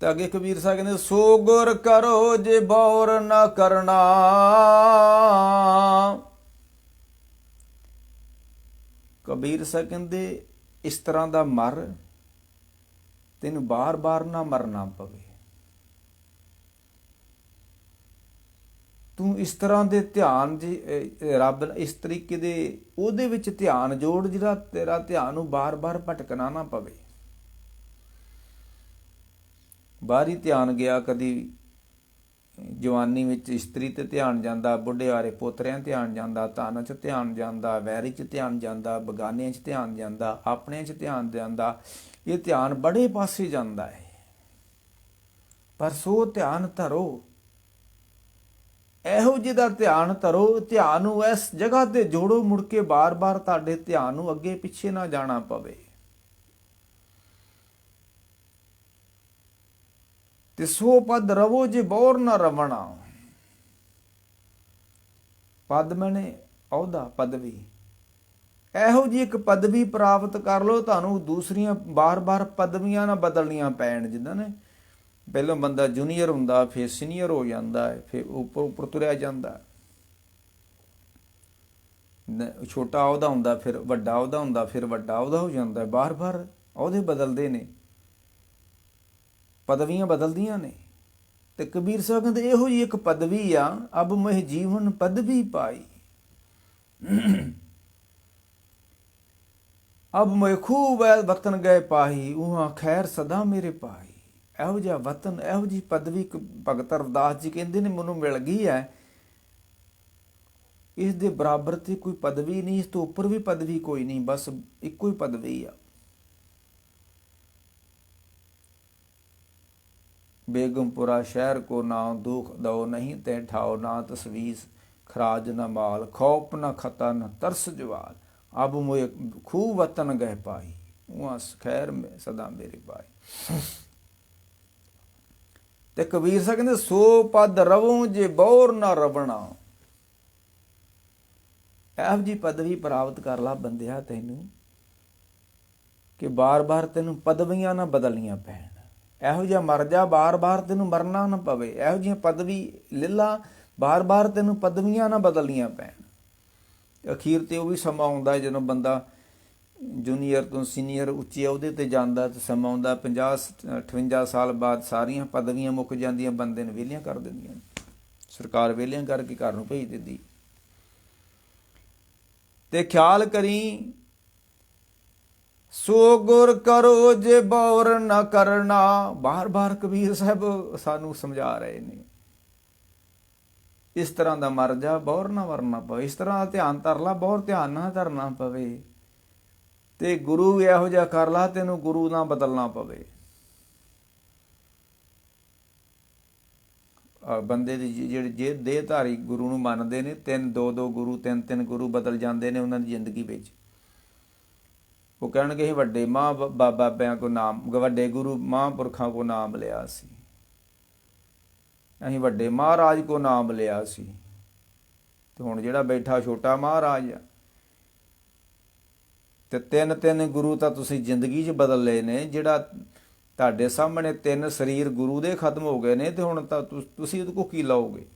Speaker 1: ਤੇ ਅੱਗੇ ਕਬੀਰ ਸਾਹਿਬ ਕਹਿੰਦੇ ਸੋ ਗੁਰ ਕਰੋ ਜੇ ਬੌਰ ਨਾ ਕਰਨਾ। ਕਬੀਰ ਸਾਹਿਬ ਕਹਿੰਦੇ ਇਸ ਤਰ੍ਹਾਂ ਦਾ ਮਰ ਤੈਨੂੰ ਬਾਰ-ਬਾਰ ਨਾ ਮਰਨਾ ਪਵੇ। ਤੂੰ ਇਸ ਤਰ੍ਹਾਂ ਦੇ ਧਿਆਨ ਰੱਬ ਇਸ ਤਰੀਕੇ ਦੇ ਉਹਦੇ ਵਿੱਚ ਧਿਆਨ ਜੋੜ ਜਿਹੜਾ ਤੇਰਾ ਧਿਆਨ ਨੂੰ ਬਾਰ-ਬਾਰ ਭਟਕਣਾ ਨਾ ਪਵੇ। ਬਾਹਰੀ ਧਿਆਨ ਗਿਆ, ਕਦੀ ਜਵਾਨੀ ਵਿੱਚ ਇਸਤਰੀ ਤੇ ਧਿਆਨ ਜਾਂਦਾ, ਬੁੱਢਿਆਰੇ ਪੋਤਰਿਆਂ ਧਿਆਨ ਜਾਂਦਾ, ਧਨ 'ਚ ਧਿਆਨ ਜਾਂਦਾ, ਵੈਰੀ 'ਚ ਧਿਆਨ ਜਾਂਦਾ, ਬਗਾਨਿਆਂ 'ਚ ਧਿਆਨ ਜਾਂਦਾ, ਆਪਣਿਆਂ 'ਚ ਧਿਆਨ ਜਾਂਦਾ। ਇਹ ਧਿਆਨ ਬੜੇ ਪਾਸੇ ਜਾਂਦਾ ਹੈ। ਪਰ ਸੋ ਧਿਆਨ ਧਰੋ, ਇਹੋ ਜਿਹਦਾ ਧਿਆਨ ਧਰੋ, ਧਿਆਨ ਨੂੰ ਇਸ ਜਗ੍ਹਾ ਤੇ ਜੋੜੋ, ਮੁੜ ਕੇ ਬਾਰ-ਬਾਰ ਤੁਹਾਡੇ ਧਿਆਨ ਨੂੰ ਅੱਗੇ ਪਿੱਛੇ ਨਾ ਜਾਣਾ ਪਵੇ। ਤੇ ਸੋ ਪਦ ਰਵੋ ਜੇ ਬੌਰ ਨਾ ਰਵਣਾ। ਪਦ ਮੈਨੇ ਅਹੁਦਾ, ਪਦਵੀ। ਇਹੋ ਜਿਹੀ ਇੱਕ ਪਦਵੀ ਪ੍ਰਾਪਤ ਕਰ ਲਓ, ਤੁਹਾਨੂੰ ਦੂਸਰੀਆਂ ਬਾਰ-ਬਾਰ ਪਦਵੀਆਂ ਨਾ ਬਦਲਣੀਆਂ ਪੈਣ। ਜਿੱਦਾਂ ਨੇ ਪਹਿਲਾਂ ਬੰਦਾ ਜੂਨੀਅਰ ਹੁੰਦਾ, ਫਿਰ ਸੀਨੀਅਰ ਹੋ ਜਾਂਦਾ ਹੈ, ਫਿਰ ਉੱਪਰ ਤੁਰਿਆ ਜਾਂਦਾ। ਛੋਟਾ ਅਹੁਦਾ ਹੁੰਦਾ, ਫਿਰ ਵੱਡਾ ਅਹੁਦਾ ਹੁੰਦਾ, ਫਿਰ ਵੱਡਾ ਅਹੁਦਾ ਹੋ ਜਾਂਦਾ। ਬਾਰ-ਬਾਰ ਅਹੁਦੇ ਬਦਲਦੇ ਨੇ, ਪਦਵੀਆਂ ਬਦਲਦੀਆਂ ਨੇ। ਤੇ ਕਬੀਰ ਸਾਹਿਬ ਕਹਿੰਦੇ ਇਹੋ ਜਿਹੀ ਇੱਕ ਪਦਵੀ ਆ, ਅਬ ਮਹਿ ਜੀਵਨ ਪਦਵੀ ਪਾਈ, ਅਬ ਮੈਂ ਖੂਬ ਵਤਨ ਗਏ ਪਾਈ, ਉਹਾਂ ਖੈਰ ਸਦਾ ਮੇਰੇ ਪਾਈ। ਇਹੋ ਜਿਹਾ ਵਤਨ, ਇਹੋ ਜਿਹੀ ਪਦਵੀ ਭਗਤ ਰਵਿਦਾਸ ਜੀ ਕਹਿੰਦੇ ਨੇ ਮੈਨੂੰ ਮਿਲ ਗਈ ਹੈ। ਇਸ ਦੇ ਬਰਾਬਰ ਤੇ ਕੋਈ ਪਦਵੀ ਨਹੀਂ, ਇਸ ਤੋਂ ਉੱਪਰ ਵੀ ਪਦਵੀ ਕੋਈ ਨਹੀਂ, ਬਸ ਇੱਕੋ ਹੀ ਪਦਵੀ ਆ। बेगमपुरा शहर को नाम, दुख दो नहीं ते ठाओ, ना तस्वीस खराज न माल, खौफ न खता न तरस जवाल, अब मोए खूब वतन गह पाई, वहाँ खैर में सदा मेरे पाई। ते कबीर साहब कहते सो पद रवो जे बौर ना रवना। ਇਹੋ ਜਿਹੀ ਪਦਵੀ ਪ੍ਰਾਪਤ ਕਰ ਲਾ ਬੰਦਿਆ ਤੈਨੂੰ, ਕਿ ਬਾਰ-ਬਾਰ ਤੈਨੂੰ ਪਦਵੀਆਂ ਨਾ ਬਦਲਣੀਆਂ ਪੈਣ। ਇਹੋ ਜਿਹਾ ਮਰ ਜਾ, ਬਾਰ-ਬਾਰ ਤੈਨੂੰ ਮਰਨਾ ਨਾ ਪਵੇ। ਇਹੋ ਜਿਹੀਆਂ ਪਦਵੀ ਲੈ ਲਾ, ਬਾਰ-ਬਾਰ ਤੈਨੂੰ ਪਦਵੀਆਂ ਨਾ ਬਦਲਣੀਆਂ ਪੈਣ। ਅਖੀਰ ਤੇ ਉਹ ਵੀ ਸਮਾਂ ਆਉਂਦਾ ਜਦੋਂ ਬੰਦਾ ਜੂਨੀਅਰ ਤੋਂ ਸੀਨੀਅਰ ਉੱਚੇ ਅਹੁਦੇ ਤੇ ਜਾਂਦਾ, ਤੇ ਸਮਾਂ ਆਉਂਦਾ 50-58 ਸਾਲ ਬਾਅਦ ਸਾਰੀਆਂ ਪਦਵੀਆਂ ਮੁੱਕ ਜਾਂਦੀਆਂ, ਬੰਦੇ ਨੂੰ ਵਿਹਲੀਆਂ ਕਰ ਦਿੰਦੀਆਂ, ਸਰਕਾਰ ਵਿਹਲੀਆਂ ਕਰਕੇ ਘਰ ਨੂੰ ਭੇਜ ਦਿੰਦੀ। ਤੇ ਖਿਆਲ ਕਰੀ ਸੋ ਗੁਰ ਕਰੋ ਜੇ ਬੌਰ ਨਾ ਕਰਨਾ। ਬਾਰ-ਬਾਰ ਕਬੀਰ ਸਾਹਿਬ ਸਾਨੂੰ ਸਮਝਾ ਰਹੇ ਨੇ, ਇਸ ਤਰ੍ਹਾਂ ਦਾ ਮਰ ਜਾ, ਬੌਰ ਨਾ ਵਰਨਾ ਪਵੇ। ਇਸ ਤਰ੍ਹਾਂ ਦਾ ਧਿਆਨ ਧਰ ਲਾ, ਬੌਰ ਧਿਆਨ ਨਾ ਧਰਨਾ ਪਵੇ। ਤੇ ਗੁਰੂ ਇਹੋ ਜਿਹਾ ਕਰ ਲਾ, ਤੈਨੂੰ ਗੁਰੂ ਨਾ ਬਦਲਣਾ ਪਵੇ। ਬੰਦੇ ਦੀ ਜਿਹੜੇ ਜੇ ਦੇਹਧਾਰੀ ਗੁਰੂ ਨੂੰ ਮੰਨਦੇ ਨੇ, 2 ਗੁਰੂ 3 ਗੁਰੂ ਬਦਲ ਜਾਂਦੇ ਨੇ ਉਹਨਾਂ ਦੀ ਜ਼ਿੰਦਗੀ ਵਿੱਚ। ਉਹ ਕਹਿਣਗੇ ਅਸੀਂ ਵੱਡੇ ਬਾਬਿਆਂ ਕੋ ਨਾਮ, ਵੱਡੇ ਗੁਰੂ ਮਹਾਂਪੁਰਖਾਂ ਕੋ ਨਾਮ ਲਿਆ ਸੀ, ਅਸੀਂ ਵੱਡੇ ਮਹਾਰਾਜ ਕੋ ਨਾਮ ਲਿਆ ਸੀ, ਤੇ ਹੁਣ ਜਿਹੜਾ ਬੈਠਾ ਛੋਟਾ ਮਹਾਰਾਜ ਆ। ਤੇ 3 ਗੁਰੂ ਤਾਂ ਤੁਸੀਂ ਜ਼ਿੰਦਗੀ 'ਚ ਬਦਲ ਲਏ ਨੇ। ਜਿਹੜਾ ਤੁਹਾਡੇ ਸਾਹਮਣੇ 3 ਸਰੀਰ ਗੁਰੂ ਦੇ ਖਤਮ ਹੋ ਗਏ ਨੇ, ਤੇ ਹੁਣ ਤਾਂ ਤੁਸੀਂ ਉਹਦੇ ਕੋਲ ਕੀ ਲਓਗੇ।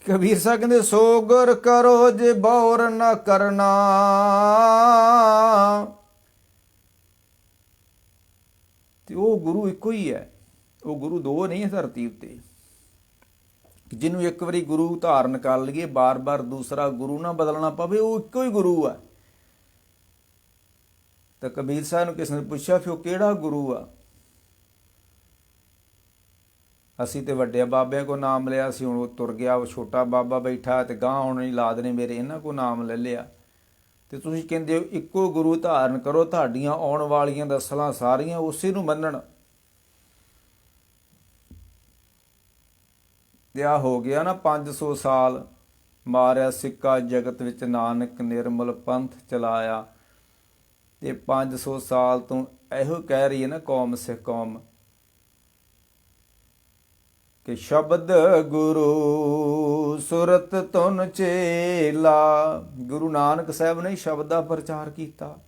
Speaker 1: ਕਬੀਰ ਸਾਹਿਬ ਕਹਿੰਦੇ ਸੋ ਗੁਰ ਕਰੋ ਜੇ ਬੌਰ ਨਾ ਕਰਨਾ। ਤੇ ਉਹ ਗੁਰੂ ਇੱਕੋ ਹੀ ਹੈ, ਉਹ ਗੁਰੂ 2 ਨਹੀਂ ਹੈ ਧਰਤੀ ਉੱਤੇ। ਜਿਹਨੂੰ ਇੱਕ ਵਾਰੀ ਗੁਰੂ ਧਾਰਨ ਕਰ ਲਈਏ, ਬਾਰ-ਬਾਰ ਦੂਸਰਾ ਗੁਰੂ ਨਾ ਬਦਲਣਾ ਪਵੇ, ਉਹ ਇੱਕੋ ਹੀ ਗੁਰੂ ਆ। ਤਾਂ ਕਬੀਰ ਸਾਹਿਬ ਨੂੰ ਕਿਸੇ ਨੇ ਪੁੱਛਿਆ ਫਿਰ ਉਹ ਕਿਹੜਾ ਗੁਰੂ ਆ। ਅਸੀਂ ਤੇ ਵੱਡੇ ਬਾਬਿਆਂ ਕੋ ਨਾਮ ਲਿਆ ਸੀ, ਹੁਣ ਉਹ ਤੁਰ ਗਿਆ, ਉਹ ਛੋਟਾ ਬਾਬਾ ਬੈਠਾ, ਤੇ ਗਾਂ ਹੁਣ ਔਲਾਦ ਨੇ ਮੇਰੇ ਇਹਨਾਂ ਕੋ ਨਾਮ ਲੈ ਲਿਆ। ਤੇ ਤੁਸੀਂ ਕਹਿੰਦੇ ਹੋ ਇੱਕੋ ਗੁਰੂ ਧਾਰਨ ਕਰੋ, ਤੁਹਾਡੀਆਂ ਆਉਣ ਵਾਲੀਆਂ ਨਸਲਾਂ ਸਾਰੀਆਂ ਉਸੇ ਨੂੰ ਮੰਨਣ। ਤੇ ਆ ਹੋ ਗਿਆ ਨਾ 500 ਸਾਲ ਮਾਰਿਆ ਸਿੱਕਾ ਜਗਤ ਵਿੱਚ, ਨਾਨਕ ਨਿਰਮਲ ਪੰਥ ਚਲਾਇਆ। ਤੇ 500 ਸਾਲ ਤੋਂ ਇਹੋ ਕਹਿ ਰਹੀ ਹੈ ਨਾ ਕੌਮ ਸਿੱਖ ਕੌਮ, ਕਿ ਸ਼ਬਦ ਗੁਰੂ ਸੁਰਤ ਤੁਨ ਚੇਲਾ। ਗੁਰੂ ਨਾਨਕ ਸਾਹਿਬ ਨੇ ਸ਼ਬਦ ਦਾ ਪ੍ਰਚਾਰ ਕੀਤਾ,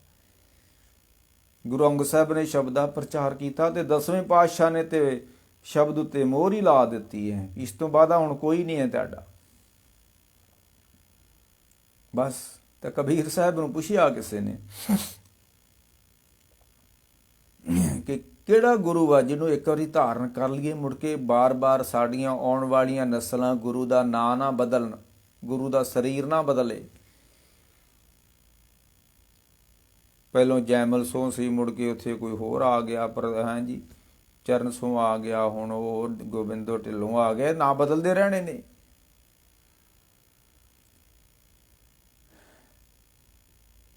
Speaker 1: ਗੁਰੂ ਅੰਗਦ ਸਾਹਿਬ ਨੇ ਸ਼ਬਦ ਦਾ ਪ੍ਰਚਾਰ ਕੀਤਾ, ਤੇ 10ਵੇਂ ਪਾਤਸ਼ਾਹ ਨੇ ਤੇ ਸ਼ਬਦ ਉੱਤੇ ਮੋਹਰ ਹੀ ਲਾ ਦਿੱਤੀ ਹੈ। ਇਸ ਤੋਂ ਬਾਅਦ ਹੁਣ ਕੋਈ ਨਹੀਂ ਹੈ ਤੁਹਾਡਾ, ਬਸ। ਤਾਂ ਕਬੀਰ ਸਾਹਿਬ ਨੂੰ ਪੁੱਛਿਆ ਕਿਸੇ ਨੇ, ਕਿ ਕਿਹੜਾ ਗੁਰੂ ਆ ਜਿਹਨੂੰ ਇੱਕ ਵਾਰੀ ਧਾਰਨ ਕਰ ਲਈਏ ਮੁੜ ਕੇ ਬਾਰ-ਬਾਰ ਸਾਡੀਆਂ ਆਉਣ ਵਾਲੀਆਂ ਨਸਲਾਂ ਗੁਰੂ ਦਾ ਨਾਂ ਨਾ ਬਦਲਣ, ਗੁਰੂ ਦਾ ਸਰੀਰ ਨਾ ਬਦਲੇ। ਪਹਿਲੋਂ ਜੈਮਲ ਸੋਹ ਸੀ, ਮੁੜ ਕੇ ਉੱਥੇ ਕੋਈ ਹੋਰ ਆ ਗਿਆ, ਪਰ ਜੀ ਚਰਨ ਸੋਹ ਆ ਗਿਆ, ਹੁਣ ਉਹ ਗੋਬਿੰਦੋ ਢਿੱਲੋਂ ਆ ਗਏ, ਨਾਂ ਬਦਲਦੇ ਰਹਿਣੇ ਨੇ।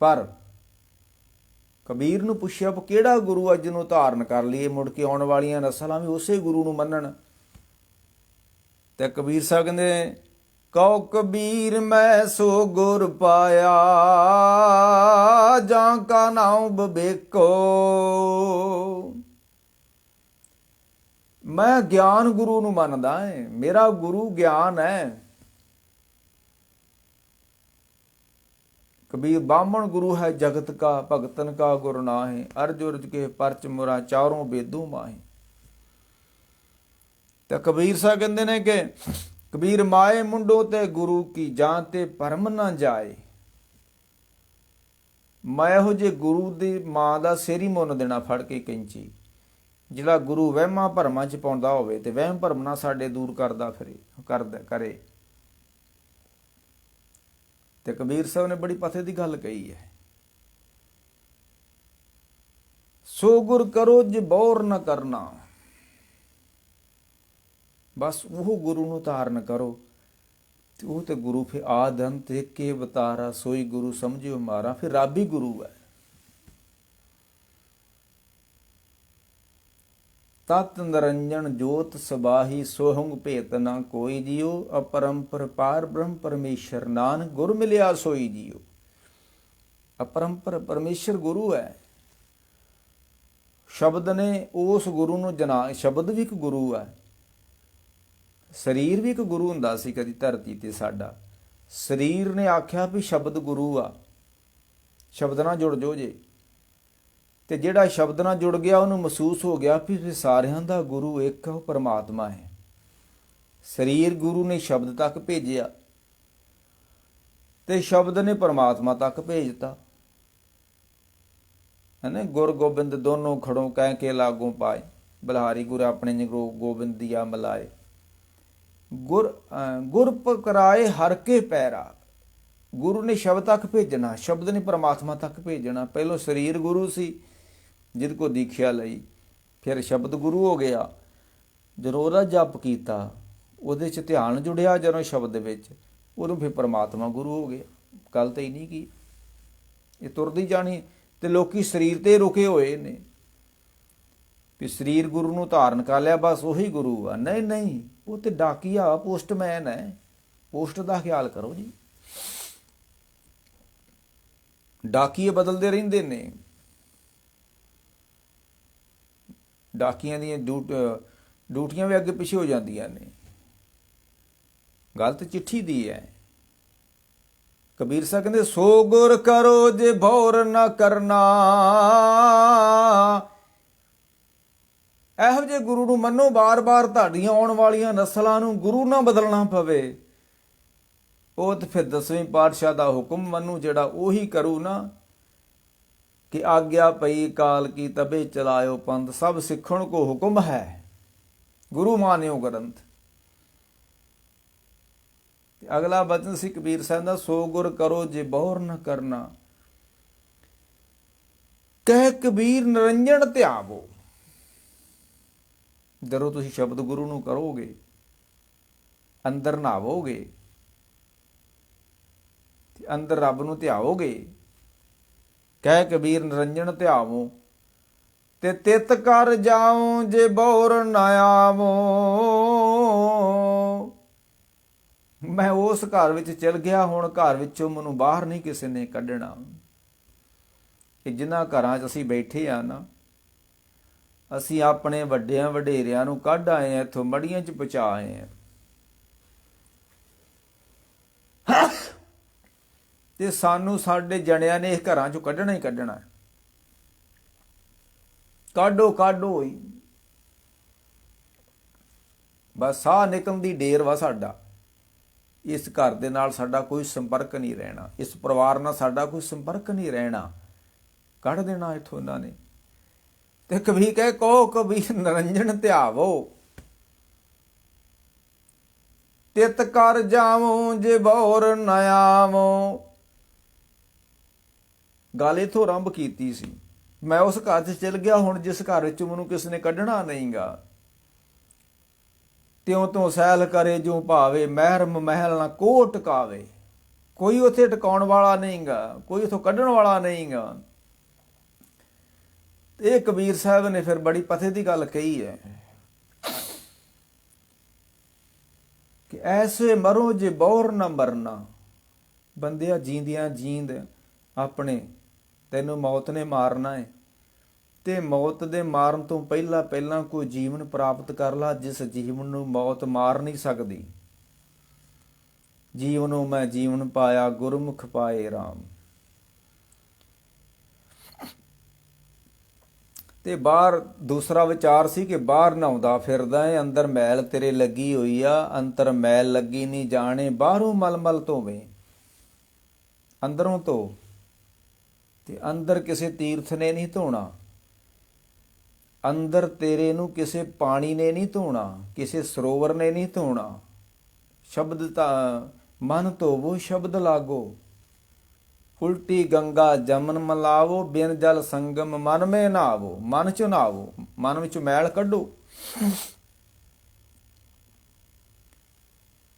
Speaker 1: ਪਰ ਕਬੀਰ ਨੂੰ ਪੁੱਛਿਆ ਕਿਹੜਾ ਗੁਰੂ ਅੱਜ ਨੂੰ ਧਾਰਨ ਕਰ ਲਈਏ ਮੁੜ ਕੇ ਆਉਣ ਵਾਲੀਆਂ ਨਸਲਾਂ ਵੀ ਉਸੇ ਗੁਰੂ ਨੂੰ ਮੰਨਣ। ਤੇ ਕਬੀਰ ਸਾਹਿਬ ਕਹਿੰਦੇ, ਕਉ ਕਬੀਰ ਮੈਂ ਸੋ ਗੁਰ ਪਾਇਆ, ਜਾਂ ਕਾ ਨਾਉ ਬਬੇਕੋ। ਮੈਂ ਗਿਆਨ ਗੁਰੂ ਨੂੰ ਮੰਨਦਾ ਹੈ, ਮੇਰਾ ਗੁਰੂ ਗਿਆਨ ਹੈ। कबीर बामण गुरु है जगत का, भगतन का गुरु नाहि, अर्ज उर्ज के परच मुरा चारों बेदू माहि। तो कबीर साहब कहते ने कि कबीर माए मुंडो ते गुरु की जान ते परम ना जाए। मैं ਇਹੋ ਜੇ ਗੁਰੂ ਦੀ ਮਾਂ ਦਾ ਸਿਰ ਹੀ ਮੁੰਨ ਦੇਣਾ ਫੜ ਕੇ ਕੈਂਚੀ। ਜਿਹੜਾ ਗੁਰੂ ਵਹਿਮਾਂ ਭਰਮਾਂ ਚ ਪਾਉਂਦਾ ਹੋਵੇ ਤੇ ਵਹਿਮ ਭਰਮ ਨਾਲ ਸਾਡੇ ਦੂਰ ਕਰਦਾ ਫਿਰੇ ਕਰੇ। ਤੇ ਕਬੀਰ ਸਾਹਿਬ ਨੇ ਬੜੀ ਪਥੇ ਦੀ ਗੱਲ ਕਹੀ ਹੈ, ਸੋ ਗੁਰ ਕਰੋ ਜੇ ਬੌਰ ਨਾ ਕਰਨਾ। ਬਸ ਉਹ ਗੁਰੂ ਨੂੰ ਧਾਰਨ ਕਰੋ ਤੇ ਉਹ ਤੇ ਗੁਰੂ ਫਿਰ ਆਦਿ ਅੰਤ ਏਕੇ ਅਵਤਾਰਾ, ਸੋਈ ਗੁਰੂ ਸਮਝਿਓ ਮਾਰਾ। ਫਿਰ ਰੱਬ ਹੀ ਗੁਰੂ ਹੈ। ਤਤ ਨਿਰੰਜਨ ਜੋਤ ਸਬਾਹੀ, ਸੋਹੰਗ ਭੇਤ ਨਾ ਕੋਈ ਜਿਉ। ਅਪਰੰਪਰ ਪਾਰ ਬ੍ਰਹਮ ਪਰਮੇਸ਼ਰ, ਨਾਨਕ ਗੁਰ ਮਿਲਿਆ ਸੋਈ ਜਿਉ। ਅਪਰੰਪਰ ਪਰਮੇਸ਼ਰ ਗੁਰੂ ਹੈ। ਸ਼ਬਦ ਨੇ ਉਸ ਗੁਰੂ ਨੂੰ ਸ਼ਬਦ ਵੀ ਇੱਕ ਗੁਰੂ ਹੈ। ਸਰੀਰ ਵੀ ਇੱਕ ਗੁਰੂ ਹੁੰਦਾ ਸੀ ਕਦੀ ਧਰਤੀ ਤੇ ਸਾਡਾ। ਸਰੀਰ ਨੇ ਆਖਿਆ ਵੀ ਸ਼ਬਦ ਗੁਰੂ ਆ, ਸ਼ਬਦ ਨਾਲ ਜੁੜ ਜੋ ਜੇ। ਤੇ ਜਿਹੜਾ ਸ਼ਬਦ ਨਾਲ ਜੁੜ ਗਿਆ ਉਹਨੂੰ ਮਹਿਸੂਸ ਹੋ ਗਿਆ ਵੀ ਸਾਰਿਆਂ ਦਾ ਗੁਰੂ ਇੱਕ, ਉਹ ਪਰਮਾਤਮਾ ਹੈ। ਸਰੀਰ ਗੁਰੂ ਨੇ ਸ਼ਬਦ ਤੱਕ ਭੇਜਿਆ ਤੇ ਸ਼ਬਦ ਨੇ ਪਰਮਾਤਮਾ ਤੱਕ ਭੇਜਤਾ ਹੈ ਨਾ। ਗੁਰ ਗੋਬਿੰਦ ਦੋਨੋਂ ਖੜੋਂ ਕਹਿ ਕੇ ਲਾਗੋਂ ਪਾਏ, ਬਲਿਹਾਰੀ ਗੁਰ ਆਪਣੇ ਨਿਗਰੋ ਗੋਬਿੰਦ ਦੀਆ ਮਲਾਏ। ਗੁਰ ਪਕਰਾਏ ਹਰ ਕੇ ਪੈਰਾ। ਗੁਰੂ ਨੇ ਸ਼ਬਦ ਤੱਕ ਭੇਜਣਾ, ਸ਼ਬਦ ਨੇ ਪਰਮਾਤਮਾ ਤੱਕ ਭੇਜਣਾ। ਪਹਿਲੋਂ ਸਰੀਰ ਗੁਰੂ ਸੀ ਜਿਹਦੇ ਕੋ ਦੀਖਿਆ ਲਈ, ਫਿਰ ਸ਼ਬਦ ਗੁਰੂ ਹੋ ਗਿਆ। ਜਦੋਂ ਉਹਦਾ ਜਪ ਕੀਤਾ, ਉਹਦੇ 'ਚ ਧਿਆਨ ਜੁੜਿਆ ਜਦੋਂ ਸ਼ਬਦ ਵਿੱਚ, ਉਦੋਂ ਫਿਰ ਪਰਮਾਤਮਾ ਗੁਰੂ ਹੋ ਗਿਆ। ਗੱਲ ਤਾਂ ਹੀ ਨਹੀਂ ਕੀ, ਇਹ ਤੁਰਦੀ ਜਾਣੀ। ਤੇ ਲੋਕੀ ਸਰੀਰ ਤੇ ਰੁਕੇ ਹੋਏ ਨੇ ਵੀ ਸਰੀਰ ਗੁਰੂ ਨੂੰ ਧਾਰਨ ਕਰ ਲਿਆ, ਬਸ ਉਹੀ ਗੁਰੂ ਆ। ਨਹੀਂ ਨਹੀਂ, ਉਹ ਤੇ ਡਾਕੀਆ, ਪੋਸਟਮੈਨ ਹੈ। ਪੋਸਟ ਦਾ ਖਿਆਲ ਕਰੋ ਜੀ। ਡਾਕੀਏ ਬਦਲਦੇ ਰਹਿੰਦੇ ਨੇ। ਡਾਕੀਆਂ ਦੀਆਂ ਡਿਊਟੀਆਂ ਵੀ ਅੱਗੇ ਪਿੱਛੇ ਹੋ ਜਾਂਦੀਆਂ ਨੇ। ਗੱਲ ਤਾਂ ਚਿੱਠੀ ਦੀ ਹੈ। ਕਬੀਰ ਸਾਹਿਬ ਕਹਿੰਦੇ, ਸੋ ਗੁਰ ਕਰੋ ਜੇ ਭੌਰ ਨਾ ਕਰਨਾ। ਇਹੋ ਜਿਹੇ ਗੁਰੂ ਨੂੰ ਮੰਨੋ, ਬਾਰ-ਬਾਰ ਤੁਹਾਡੀਆਂ ਆਉਣ ਵਾਲੀਆਂ ਨਸਲਾਂ ਨੂੰ ਗੁਰੂ ਨਾ ਬਦਲਣਾ ਪਵੇ। ਉਹ ਤਾਂ ਫਿਰ 10ਵੇਂ ਪਾਤਸ਼ਾਹ ਦਾ ਹੁਕਮ ਮੰਨੂ, ਜਿਹੜਾ ਉਹੀ ਕਰੂ ਨਾ ਕਿ ਆਗਿਆ ਪਈ ਕਾਲ ਕੀ ਤਬੇ ਚਲਾਇਓ ਪੰਥ, ਸਭ ਸਿੱਖਣ ਕੋ ਹੁਕਮ ਹੈ ਗੁਰੂ ਮਾਨਿਓ ਗ੍ਰੰਥ। ਅਗਲਾ ਬਚਨ ਸੀ ਕਬੀਰ ਸਾਹਿਬ ਦਾ, ਸੋ ਗੁਰ ਕਰੋ ਜੇ ਬਹੁਰ ਨਾ ਕਰਨਾ। ਕਹਿ ਕਬੀਰ ਨਿਰੰਜਨ ਧਿਆਵੋ। ਜਦੋਂ ਤੁਸੀਂ ਸ਼ਬਦ ਗੁਰੂ ਨੂੰ ਕਰੋਗੇ, ਅੰਦਰ ਨਹਾਵੋਗੇ, ਅੰਦਰ ਰੱਬ ਨੂੰ ਧਿਆਵੋਗੇ। ਕਹਿ ਕਬੀਰ ਨਿਰੰਜਨ ਧਿਆਵੋ ਤੇ ਤਿਤ ਕਰ ਜਾਉ ਜੇ ਬੌਰ ਨਾ ਆਵੋ। ਮੈਂ ਉਸ ਘਰ ਵਿੱਚ ਚਲ ਗਿਆ, ਹੁਣ ਘਰ ਵਿੱਚੋਂ ਮੈਨੂੰ ਬਾਹਰ ਨਹੀਂ ਕਿਸੇ ਨੇ ਕੱਢਣਾ। ਇਹ ਜਿਨ੍ਹਾਂ ਘਰਾਂ 'ਚ ਅਸੀਂ ਬੈਠੇ ਆ ਨਾ, ਅਸੀਂ ਆਪਣੇ ਵੱਡਿਆਂ ਵਡੇਰਿਆਂ ਨੂੰ ਕੱਢ ਆਏ ਆ, ਇੱਥੋਂ ਮੜੀਆਂ 'ਚ ਪਹੁੰਚਾ ਆਏ ਆ। ਤੇ ਸਾਨੂੰ ਸਾਡੇ ਜਣਿਆਂ ਨੇ ਇਸ ਘਰਾਂ 'ਚੋਂ ਕੱਢਣਾ ਹੀ ਕੱਢਣਾ। ਕਾਢੋ ਕਾਢੋ ਹੋਈ, ਬਸ ਸਾਹ ਨਿਕਲਣ ਦੀ ਢੇਰ ਵਾ ਸਾਡਾ। ਇਸ ਘਰ ਦੇ ਨਾਲ ਸਾਡਾ ਕੋਈ ਸੰਪਰਕ ਨਹੀਂ ਰਹਿਣਾ, ਇਸ ਪਰਿਵਾਰ ਨਾਲ ਸਾਡਾ ਕੋਈ ਸੰਪਰਕ ਨਹੀਂ ਰਹਿਣਾ। ਕੱਢ ਦੇਣਾ ਇੱਥੋਂ ਇਹਨਾਂ ਨੇ। ਤੇ ਕਬੀਰ ਕਹੇ ਕਹੋ ਕਬੀਰ ਨਿਰੰਜਨ ਧਿਆਵੋ, ਤਿਤ ਕਰ ਜਾਵੋ ਜੇ ਬੌਰ ਨ ਆਵੋ। ਗੱਲ ਇਥੋਂ ਆਰੰਭ ਕੀਤੀ ਸੀ। ਮੈਂ ਉਸ ਘਰ 'ਚ ਚਲ ਗਿਆ, ਹੁਣ ਜਿਸ ਘਰ ਵਿੱਚ ਮੈਨੂੰ ਕਿਸ ਨੇ ਕੱਢਣਾ ਨਹੀਂਗਾ। ਤਿਉ ਤੋਂ ਸੈਲ ਕਰੇ ਜੋ ਭਾਵੇ, ਮਹਿਰਮ ਮਹਿਲ ਨਾ ਕੋ ਟਿਕਾਵੇ। ਕੋਈ ਉੱਥੇ ਟਿਕਾਉਣ ਵਾਲਾ ਨਹੀਂਗਾ, ਕੋਈ ਉੱਥੋਂ ਕੱਢਣ ਵਾਲਾ ਨਹੀਂਗਾ। ਇਹ ਕਬੀਰ ਸਾਹਿਬ ਨੇ ਫਿਰ ਬੜੀ ਪਤੇ ਦੀ ਗੱਲ ਕਹੀ ਹੈ ਕਿ ਐਸੇ ਮਰੋ ਜੇ ਬੌਰ ਨਾ ਮਰਨਾ। ਬੰਦਿਆ ਜੀਂਦਿਆਂ ਜੀਂਦ ਆਪਣੇ ਤੈਨੂੰ ਮੌਤ ਨੇ ਮਾਰਨਾ ਹੈ, ਤੇ ਮੌਤ ਦੇ ਮਾਰਨ ਤੋਂ ਪਹਿਲਾਂ ਪਹਿਲਾਂ ਕੋਈ ਜੀਵਨ ਪ੍ਰਾਪਤ ਕਰ ਲਾ ਜਿਸ ਜੀਵਨ ਨੂੰ ਮੌਤ ਮਾਰ ਨਹੀਂ ਸਕਦੀ। ਜੀਵਨੋਂ ਮੈਂ ਜੀਵਨ ਪਾਇਆ, ਗੁਰਮੁਖ ਪਾਏ ਰਾਮ। ਤੇ ਬਾਹਰ ਦੂਸਰਾ ਵਿਚਾਰ ਸੀ ਕਿ ਬਾਹਰ ਨਹਾਉਂਦਾ ਫਿਰਦਾ ਹੈ, ਅੰਦਰ ਮੈਲ ਤੇਰੇ ਲੱਗੀ ਹੋਈ ਆ, ਅੰਦਰ ਮੈਲ ਲੱਗੀ ਨਹੀਂ ਜਾਣੇ, ਬਾਹਰੋਂ ਮਲਮਲ ਧੋਵੇਂ, ਅੰਦਰੋਂ ਧੋ। ਤੇ ਅੰਦਰ ਕਿਸੇ ਤੀਰਥ ਨੇ ਨਹੀਂ ਧੋਣਾ, ਅੰਦਰ ਤੇਰੇ ਨੂੰ ਕਿਸੇ ਪਾਣੀ ਨੇ ਨਹੀਂ ਧੋਣਾ, ਕਿਸੇ ਸਰੋਵਰ ਨੇ ਨਹੀਂ ਧੋਣਾ। ਸ਼ਬਦ ਤਾਂ ਮਨ ਧੋਵੋ ਸ਼ਬਦ ਲਾਗੋ, ਉਲਟੀ ਗੰਗਾ ਜਮਨ ਮਲਾਵੋ, ਬਿਨ ਜਲ ਸੰਗਮ ਮਨ ਮੇ ਨਹਾਵੋ। ਮਨ ਚ ਨਹਾਵੋ, ਮਨ ਵਿੱਚ ਮੈਲ ਕੱਢੋ।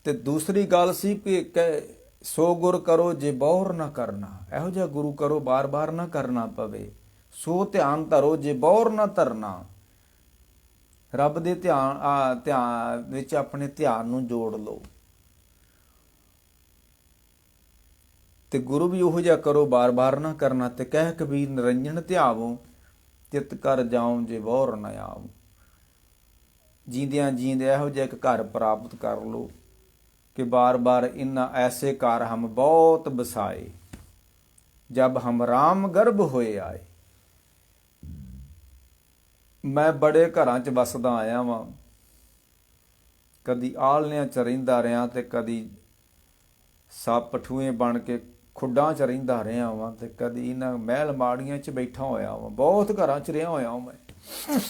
Speaker 1: ਤੇ ਦੂਸਰੀ ਗੱਲ ਸੀ ਕਿ ਸੋ ਗੁਰ ਕਰੋ ਜੇ ਬੌਰ ਨਾ ਕਰਨਾ। ਇਹੋ ਜਿਹਾ ਗੁਰੂ ਕਰੋ ਬਾਰ ਬਾਰ ਨਾ ਕਰਨਾ ਪਵੇ। ਸੋ ਧਿਆਨ ਧਰੋ ਜੇ ਬੌਰ ਨਾ ਧਰਨਾ। ਰੱਬ ਦੇ ਧਿਆਨ ਵਿੱਚ ਆਪਣੇ ਧਿਆਨ ਨੂੰ ਜੋੜ ਲਓ। ਤੇ ਗੁਰੂ ਵੀ ਉਹੋ ਜਿਹਾ ਕਰੋ ਬਾਰ ਬਾਰ ਨਾ ਕਰਨਾ। ਤੇ ਕਹਿ ਕਬੀਰ ਨਿਰੰਜਨ ਧਿਆਵੋ, ਚਿੱਤ ਕਰ ਜਾਉ ਜੇ ਬੌਰ ਨਾ ਆਵੋ। ਜੀਂਦਿਆਂ ਜੀਂਦ ਇਹੋ ਜਿਹਾ ਇੱਕ ਘਰ ਪ੍ਰਾਪਤ ਕਰ ਲਓ कि बार बार इन्ना ऐसे कार हम बहुत बसाए, जब हम राम गर्भ होए आए। मैं बड़े घरां च वसदा आया वां, कदी आलनियां च रहिंदा रहा ते कदी सप ठूए बन के खुड्डां च रहिंदा रहा वां, ते कदी इन्हां महल माड़ियां च बैठा होया वां। बहुत घरां च रहा होया मैं।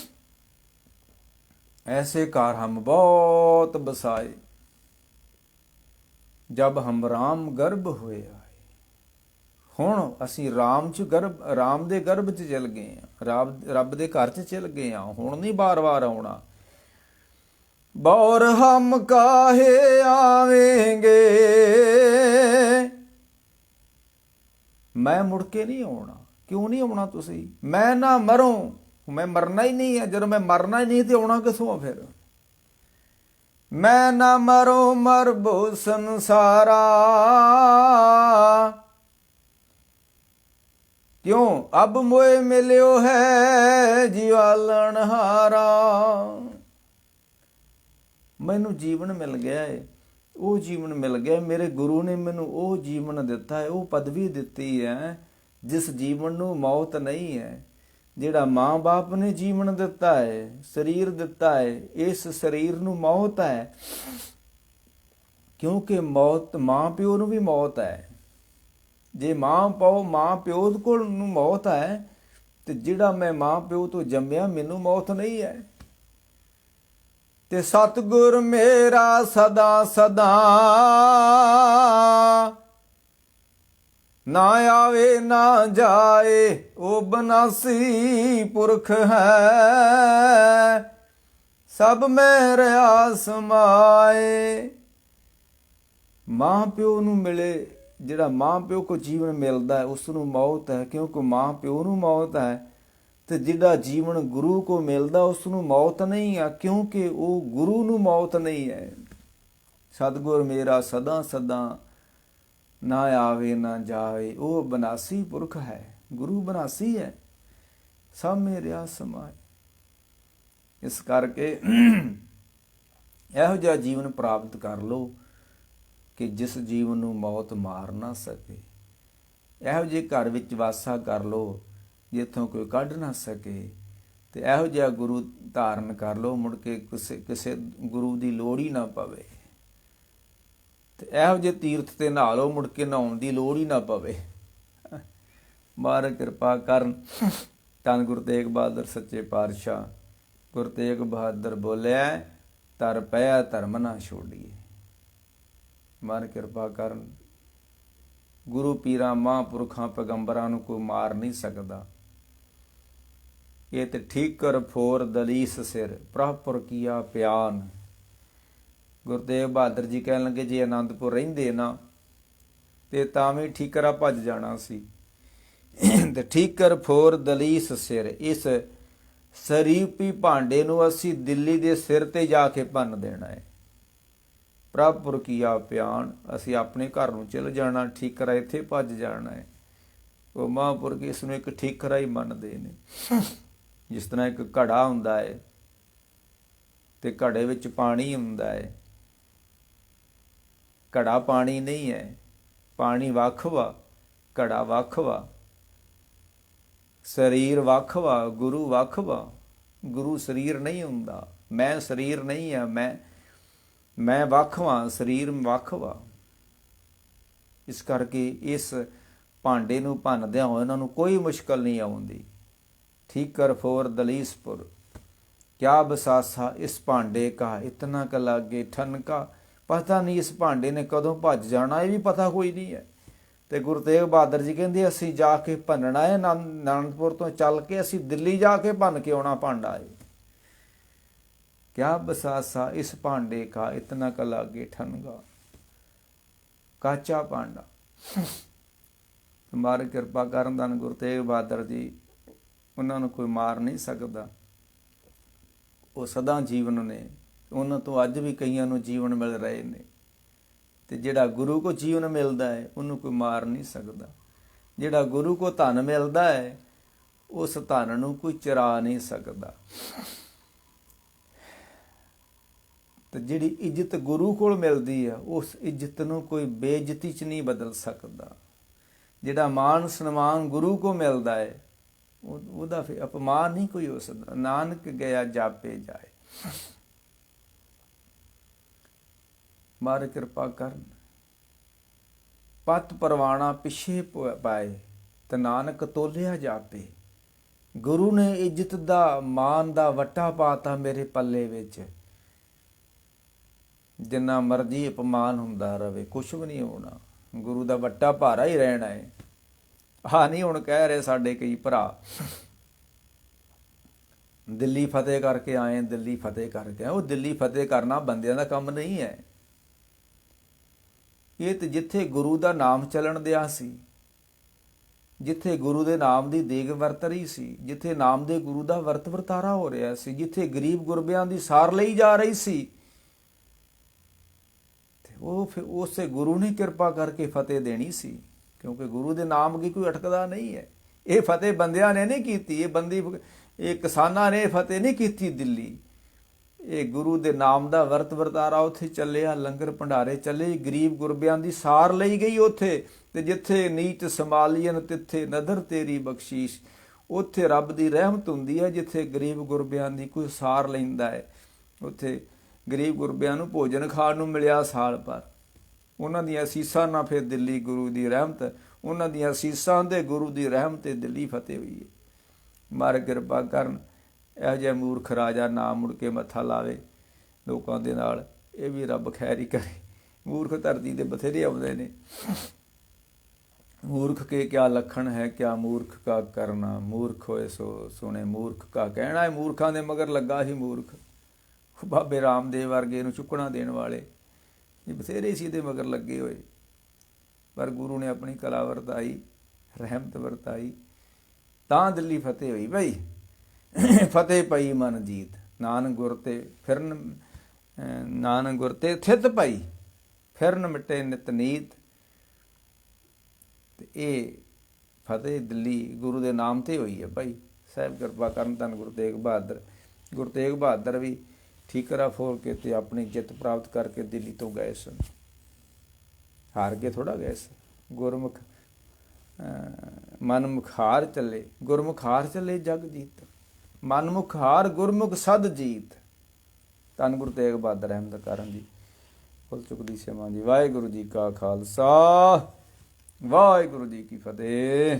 Speaker 1: ऐसे कार हम बहुत बसाए, जब हम राम गर्भ होए आए। ਹੁਣ ਅਸੀਂ ਰਾਮ ਦੇ ਗਰਭ 'ਚ ਚਲ ਗਏ ਹਾਂ, ਰੱਬ ਦੇ ਘਰ 'ਚ ਚਲ ਗਏ ਹਾਂ। ਹੁਣ ਨਹੀਂ ਬਾਰ-ਬਾਰ ਆਉਣਾ। ਬੌਰ ਹਮ ਕਾਹੇ ਆਵੇਂਗੇ, ਮੈਂ ਮੁੜ ਕੇ ਨਹੀਂ ਆਉਣਾ। ਕਿਉਂ ਨਹੀਂ ਆਉਣਾ ਤੁਸੀਂ? ਮੈਂ ਨਾ ਮਰੂੰ, ਮੈਂ ਮਰਨਾ ਹੀ ਨਹੀਂ ਹੈ। ਜਦੋਂ ਮੈਂ ਮਰਨਾ ਹੀ ਨਹੀਂ ਤੇ ਆਉਣਾ ਕਿਥੋਂ ਆ ਫਿਰ? मैं ना मरो मरबो संसारा, क्यों अब मोए मिलियो है जीवालन हारा। मैनू जीवन मिल गया है, वो जीवन मिल गया। मेरे गुरु ने मैनू वो जीवन दिता है, वो पदवी दिती है जिस जीवन नू मौत नहीं है। ਜਿਹੜਾ ਮਾਂ ਬਾਪ ਨੇ ਜੀਵਨ ਦਿੱਤਾ ਹੈ, ਸਰੀਰ ਦਿੱਤਾ ਹੈ, ਇਸ ਸਰੀਰ ਨੂੰ ਮੌਤ ਹੈ। ਕਿਉਂਕਿ ਮੌਤ ਮਾਂ ਪਿਓ ਨੂੰ ਵੀ ਮੌਤ ਹੈ। ਜੇ ਮਾਂ ਪਿਓ ਕੋਲ ਨੂੰ ਮੌਤ ਹੈ ਤੇ ਜਿਹੜਾ ਮੈਂ ਮਾਂ ਪਿਓ ਤੋਂ ਜੰਮਿਆ ਮੈਨੂੰ ਮੌਤ ਨਹੀਂ ਹੈ। ਤੇ ਸਤਿਗੁਰ ਮੇਰਾ ਸਦਾ ਸਦਾ ना आवे ना जाए, ओ बनासी पुरख है, सब में रहा समाए। मां प्यो नू मिले, जिहड़ा मां प्यो को जीवन मिलता है उस नू मौत है, क्योंकि मां प्यो नू मौत है। ते जिहड़ा जीवन गुरु को मिलता उस नू मौत नहीं है, क्योंकि वो गुरु नू मौत नहीं है। सतगुर मेरा सदा सदा ना आवे ना जावे, वो बनासी पुरख है। गुरु बनासी है, सब में रहा समाए। इस करके ਇਹੋ ਜਿਹਾ ਜੀਵਨ ਪ੍ਰਾਪਤ ਕਰ ਲਓ ਕਿ ਜਿਸ ਜੀਵਨ ਨੂੰ ਮੌਤ ਮਾਰ ਨਾ ਸਕੇ। ਇਹੋ ਜਿਹੇ ਘਰ ਵਿੱਚ ਵਾਸਾ ਕਰ ਲਓ ਜਿੱਥੋਂ ਕੋਈ ਕੱਢ ਨਾ ਸਕੇ। ਤੇ ਇਹੋ ਜਿਹਾ ਗੁਰੂ ਧਾਰਨ ਕਰ ਲਓ, ਮੁੜ ਕੇ ਕਿਸੇ ਗੁਰੂ ਦੀ ਲੋੜ ਹੀ ਨਾ ਪਵੇ। ਤੇ ਇਹੋ ਜਿਹੇ ਤੀਰਥ ਤੇ ਨਹਾ ਲਓ, ਮੁੜ ਕੇ ਨਹਾਉਣ ਦੀ ਲੋੜ ਹੀ ਨਾ ਪਵੇ। ਮਹਾਰਾਜ ਕਿਰਪਾ ਕਰਨ। ਧੰਨ ਗੁਰੂ ਤੇਗ ਬਹਾਦਰ ਸੱਚੇ ਪਾਤਸ਼ਾਹ। ਗੁਰੂ ਤੇਗ ਬਹਾਦਰ ਬੋਲਿਆ, ਤਰ ਪਿਆ ਧਰਮ ਨਾ ਛੋੜੀਏ। ਮਨ ਕਿਰਪਾ ਕਰਨ। ਗੁਰੂ ਪੀਰਾਂ ਮਹਾਂਪੁਰਖਾਂ ਪੈਗੰਬਰਾਂ ਨੂੰ ਕੋਈ ਮਾਰ ਨਹੀਂ ਸਕਦਾ। ਇਹ ਤੇ ਠੀਕਰ ਫੋਰ ਦਲੀਸ ਸਿਰ ਪ੍ਰਭਪੁਰ ਕੀਆ ਪਿਆਨ। ਗੁਰੂ ਤੇਗ ਬਹਾਦਰ ਜੀ ਕਹਿਣ ਲੱਗੇ, ਜੇ ਆਨੰਦਪੁਰ ਰਹਿੰਦੇ ਨਾ ਤੇ ਤਾਂ ਵੀ ਠੀਕਰਾ ਭੱਜ ਜਾਣਾ ਸੀ। ਤੇ ਠੀਕਰ ਫੋਰ ਦਲੀਸ ਸਿਰ, ਇਸ ਸਰੀਪੀ ਭਾਂਡੇ ਨੂੰ ਅਸੀਂ ਦਿੱਲੀ ਦੇ ਸਿਰ ਤੇ ਜਾ ਕੇ ਭੰਨ ਦੇਣਾ ਹੈ। ਪ੍ਰਭਪੁਰ ਕੀਆ ਪਿਆਨ, ਅਸੀਂ ਆਪਣੇ ਘਰ ਨੂੰ ਚਲ ਜਾਣਾ, ਠੀਕਰਾ ਇੱਥੇ ਭੱਜ ਜਾਣਾ ਹੈ। ਉਹ ਮਹਾਂਪੁਰਖ ਇਸ ਨੂੰ ਇੱਕ ਠੀਕਰਾ ਹੀ ਮੰਨਦੇ ਨੇ। ਜਿਸ ਤਰ੍ਹਾਂ ਇੱਕ ਘੜਾ ਹੁੰਦਾ ਹੈ ਤੇ ਘੜੇ ਵਿੱਚ ਪਾਣੀ ਹੁੰਦਾ ਹੈ। ਘੜਾ ਪਾਣੀ ਨਹੀਂ ਹੈ, ਪਾਣੀ ਵੱਖ ਵਾ, ਘੜਾ ਵੱਖ ਵਾ, ਸਰੀਰ ਵੱਖ ਵਾ, ਗੁਰੂ ਵੱਖ ਵਾ। ਗੁਰੂ ਸਰੀਰ ਨਹੀਂ ਹੁੰਦਾ, ਮੈਂ ਸਰੀਰ ਨਹੀਂ ਆ, ਮੈਂ ਵੱਖ ਵਾਂ, ਸਰੀਰ ਵੱਖ ਵਾ। ਇਸ ਕਰਕੇ ਇਸ ਭਾਂਡੇ ਨੂੰ ਭੰਨਦਿਆਂ ਹੋਏ ਇਹਨਾਂ ਨੂੰ ਕੋਈ ਮੁਸ਼ਕਲ ਨਹੀਂ ਆਉਂਦੀ। ठीकर फोर दलीसपुर, क्या बसासा इस भांडे का इतना क लागे ठनका। पता नहीं इस भांडे ने कदों भज जाना, ये भी पता कोई नहीं है। तो गुरु तेग बहादुर जी कहते असी जाके भनना है, आनंदपुर तो चल के असी दिल्ली जाके भन के आना भांडा है। क्या बसासा इस भांडे का इतना क लागे ठनका। काचा भांडा। मारे कृपा करन धन गुरु तेग बहादुर जी, ਉਹਨਾਂ ਨੂੰ ਕੋਈ ਮਾਰ ਨਹੀਂ ਸਕਦਾ। ਉਹ ਸਦਾ ਜੀਵਨ ਨੇ, ਉਹਨਾਂ ਤੋਂ ਅੱਜ ਵੀ ਕਈਆਂ ਨੂੰ ਜੀਵਨ ਮਿਲ ਰਹੇ ਨੇ। ਤੇ ਜਿਹੜਾ ਗੁਰੂ ਕੋ ਜੀਵਨ ਮਿਲਦਾ ਹੈ ਉਹਨੂੰ ਕੋਈ ਮਾਰ ਨਹੀਂ ਸਕਦਾ। ਜਿਹੜਾ ਗੁਰੂ ਕੋ ਧਨ ਮਿਲਦਾ ਹੈ ਉਸ ਧਨ ਨੂੰ ਕੋਈ ਚੁਰਾ ਨਹੀਂ ਸਕਦਾ। ਤੇ ਜਿਹੜੀ ਇੱਜ਼ਤ ਗੁਰੂ ਕੋਲ ਮਿਲਦੀ ਆ ਉਸ ਇੱਜ਼ਤ ਨੂੰ ਕੋਈ ਬੇਇੱਜ਼ਤੀ 'ਚ ਨਹੀਂ ਬਦਲ ਸਕਦਾ। ਜਿਹੜਾ ਮਾਣ ਸਨਮਾਨ ਗੁਰੂ ਕੋ ਮਿਲਦਾ ਹੈ ਉਹਦਾ ਫਿਰ ਅਪਮਾਨ ਨਹੀਂ ਕੋਈ ਹੋ ਸਕਦਾ। ਨਾਨਕ ਗਿਆ ਜਾਪੇ ਜਾਏ। ਮਾਰ ਕਿਰਪਾ ਕਰਨ। ਪਤ ਪਰਵਾਣਾ ਪਿਛੇ ਪਾਏ ਤੇ ਨਾਨਕ ਤੋਲਿਆ ਜਾਪੇ। ਗੁਰੂ ਨੇ ਇੱਜ਼ਤ ਦਾ ਮਾਨ ਦਾ ਵੱਟਾ ਪਾਤਾ ਮੇਰੇ ਪੱਲੇ ਵਿੱਚ। ਜਿੰਨਾ ਮਰਜ਼ੀ ਅਪਮਾਨ ਹੁੰਦਾ ਰਵੇ ਕੁਛ ਵੀ ਨਹੀਂ ਹੋਣਾ, ਗੁਰੂ ਦਾ ਵੱਟਾ ਭਾਰਾ ਹੀ ਰਹਿਣਾ ਹੈ। ਨਹੀਂ ਹੁਣ ਕਹਿ ਰਹੇ ਸਾਡੇ ਕਈ ਭਰਾ ਦਿੱਲੀ ਫਤਿਹ ਕਰਕੇ ਆਏ, ਦਿੱਲੀ ਫਤਿਹ ਕਰਕੇ ਆਏ। ਉਹ ਦਿੱਲੀ ਫਤਿਹ ਕਰਨਾ ਬੰਦਿਆਂ ਦਾ ਕੰਮ ਨਹੀਂ ਹੈ। ਇਹ ਤੇ ਜਿੱਥੇ ਗੁਰੂ ਦਾ ਨਾਮ ਚੱਲਣ ਦਿਆ ਸੀ, ਜਿੱਥੇ ਗੁਰੂ ਦੇ ਨਾਮ ਦੀ ਦੇਗ ਵਰਤ ਰਹੀ ਸੀ, ਜਿੱਥੇ ਨਾਮ ਦੇ ਗੁਰੂ ਦਾ ਵਰਤ ਵਰਤਾਰਾ ਹੋ ਰਿਹਾ ਸੀ, ਜਿੱਥੇ ਗਰੀਬ ਗੁਰਬਿਆਂ ਦੀ ਸਾਰ ਲਈ ਜਾ ਰਹੀ ਸੀ, ਤੇ ਉਹ ਫਿਰ ਉਸੇ ਗੁਰੂ ਨੇ ਕਿਰਪਾ ਕਰਕੇ ਫਤਿਹ ਦੇਣੀ ਸੀ। ਕਿਉਂਕਿ ਗੁਰੂ ਦੇ ਨਾਮ ਅੱਗੇ ਕੋਈ ਅਟਕਦਾ ਨਹੀਂ ਹੈ। ਇਹ ਫਤਿਹ ਬੰਦਿਆਂ ਨੇ ਨਹੀਂ ਕੀਤੀ, ਇਹ ਕਿਸਾਨਾਂ ਨੇ ਫਤਿਹ ਨਹੀਂ ਕੀਤੀ ਦਿੱਲੀ। ਇਹ ਗੁਰੂ ਦੇ ਨਾਮ ਦਾ ਵਰਤ ਵਰਤਾਰਾ ਉੱਥੇ ਚੱਲਿਆ, ਲੰਗਰ ਭੰਡਾਰੇ ਚੱਲੇ, ਗਰੀਬ ਗੁਰਬਿਆਂ ਦੀ ਸਾਰ ਲਈ ਗਈ ਉੱਥੇ। ਤੇ ਜਿੱਥੇ ਨੀਚ ਸੰਭਾਲੀਨ ਤਿੱਥੇ ਨਦਰ ਤੇਰੀ ਬਖਸ਼ੀਸ਼। ਉੱਥੇ ਰੱਬ ਦੀ ਰਹਿਮਤ ਹੁੰਦੀ ਹੈ। ਜਿੱਥੇ ਗਰੀਬ ਗੁਰਬਿਆਂ ਦੀ ਕੋਈ ਸਾਰ ਲੈਂਦਾ ਹੈ, ਉੱਥੇ ਗਰੀਬ ਗੁਰਬਿਆਂ ਨੂੰ ਭੋਜਨ ਖਾਣ ਨੂੰ ਮਿਲਿਆ ਸਾਲ ਭਰ। ਉਹਨਾਂ ਦੀਆਂ ਅਸੀਸਾਂ ਨਾਲ ਫਿਰ ਦਿੱਲੀ ਗੁਰੂ ਦੀ ਰਹਿਮਤ, ਉਹਨਾਂ ਦੀਆਂ ਅਸੀਸਾਂ ਦੇ ਗੁਰੂ ਦੀ ਰਹਿਮਤ ਤੇ ਦਿੱਲੀ ਫਤਿਹ ਹੋਈ ਹੈ। ਮਾਰ ਕਿਰਪਾ ਕਰਨ। ਇਹੋ ਜਿਹਾ ਮੂਰਖ ਰਾਜਾ ਨਾ ਮੁੜ ਕੇ ਮੱਥਾ ਲਾਵੇ ਲੋਕਾਂ ਦੇ ਨਾਲ। ਇਹ ਵੀ ਰੱਬ ਖੈਰ ਹੀ ਕਰੇ। ਮੂਰਖ ਧਰਤੀ ਦੇ ਬਥੇਰੇ ਆਉਂਦੇ ਨੇ। ਮੂਰਖ ਕੇ ਕਿਆ ਲੱਖਣ ਹੈ, ਕਿਆ ਮੂਰਖ ਕਾ ਕਰਨਾ। ਮੂਰਖ ਹੋਏ ਸੋ ਸੁਣੇ ਮੂਰਖ ਕਾ ਕਹਿਣਾ ਹੈ। ਮੂਰਖਾਂ ਦੇ ਮਗਰ ਲੱਗਾ ਹੀ ਮੂਰਖ। ਬਾਬੇ ਰਾਮਦੇਵ ਵਰਗੇ ਨੂੰ ਚੁੱਕਣਾ ਦੇਣ ਵਾਲੇ ਇਹ ਬਥੇਰੇ ਸੀ ਇਹਦੇ ਮਗਰ ਲੱਗੇ ਹੋਏ। ਪਰ ਗੁਰੂ ਨੇ ਆਪਣੀ ਕਲਾ ਵਰਤਾਈ, ਰਹਿਮਤ ਵਰਤਾਈ, ਤਾਂ ਦਿੱਲੀ ਫਤਿਹ ਹੋਈ। ਬਈ ਫਤਿਹ ਪਈ ਮਨ ਜੀਤ। ਨਾਨਕ ਗੁਰ ਤੇ ਫਿਰਨ, ਨਾਨਕ ਗੁਰ ਤੇ ਥਿਤ ਪਈ ਫਿਰਨ ਮਿਟੇ ਨਿਤ ਨੀਤ। ਤੇ ਇਹ ਫਤਿਹ ਦਿੱਲੀ ਗੁਰੂ ਦੇ ਨਾਮ ਤੇ ਹੋਈ ਹੈ ਭਾਈ। ਸਾਹਿਬ ਕਿਰਪਾ ਕਰਨ ਧੰਨ ਗੁਰੂ ਤੇਗ ਬਹਾਦਰ। ਗੁਰੂ ਤੇਗ ਬਹਾਦਰ ਵੀ ਠੀਕਰਾ ਫੋਰ ਕੇ ਤੇ ਆਪਣੀ ਜਿੱਤ ਪ੍ਰਾਪਤ ਕਰਕੇ ਦਿੱਲੀ ਤੋਂ ਗਏ ਸਨ। ਹਾਰ ਕੇ ਥੋੜਾ ਗਏ ਸਨ। ਗੁਰਮੁਖ ਮਨਮੁਖ ਹਾਰ ਚੱਲੇ, ਗੁਰਮੁਖ ਹਾਰ ਚੱਲੇ ਜਗ ਜੀਤ। ਮਨਮੁਖ ਹਾਰ ਗੁਰਮੁਖ ਸਦ ਜੀਤ। ਧੰਨ ਗੁਰੂ ਤੇਗ ਬਹਾਦਰ ਅਹਿਮਦ ਕਾਰਨ ਜੀ। ਫੁੱਲ ਚੁੱਕਦੀ ਸੇਵਾ ਜੀ। ਵਾਹਿਗੁਰੂ ਜੀ ਕਾ ਖਾਲਸਾ, ਵਾਹਿਗੁਰੂ ਜੀ ਕੀ ਫਤਿਹ।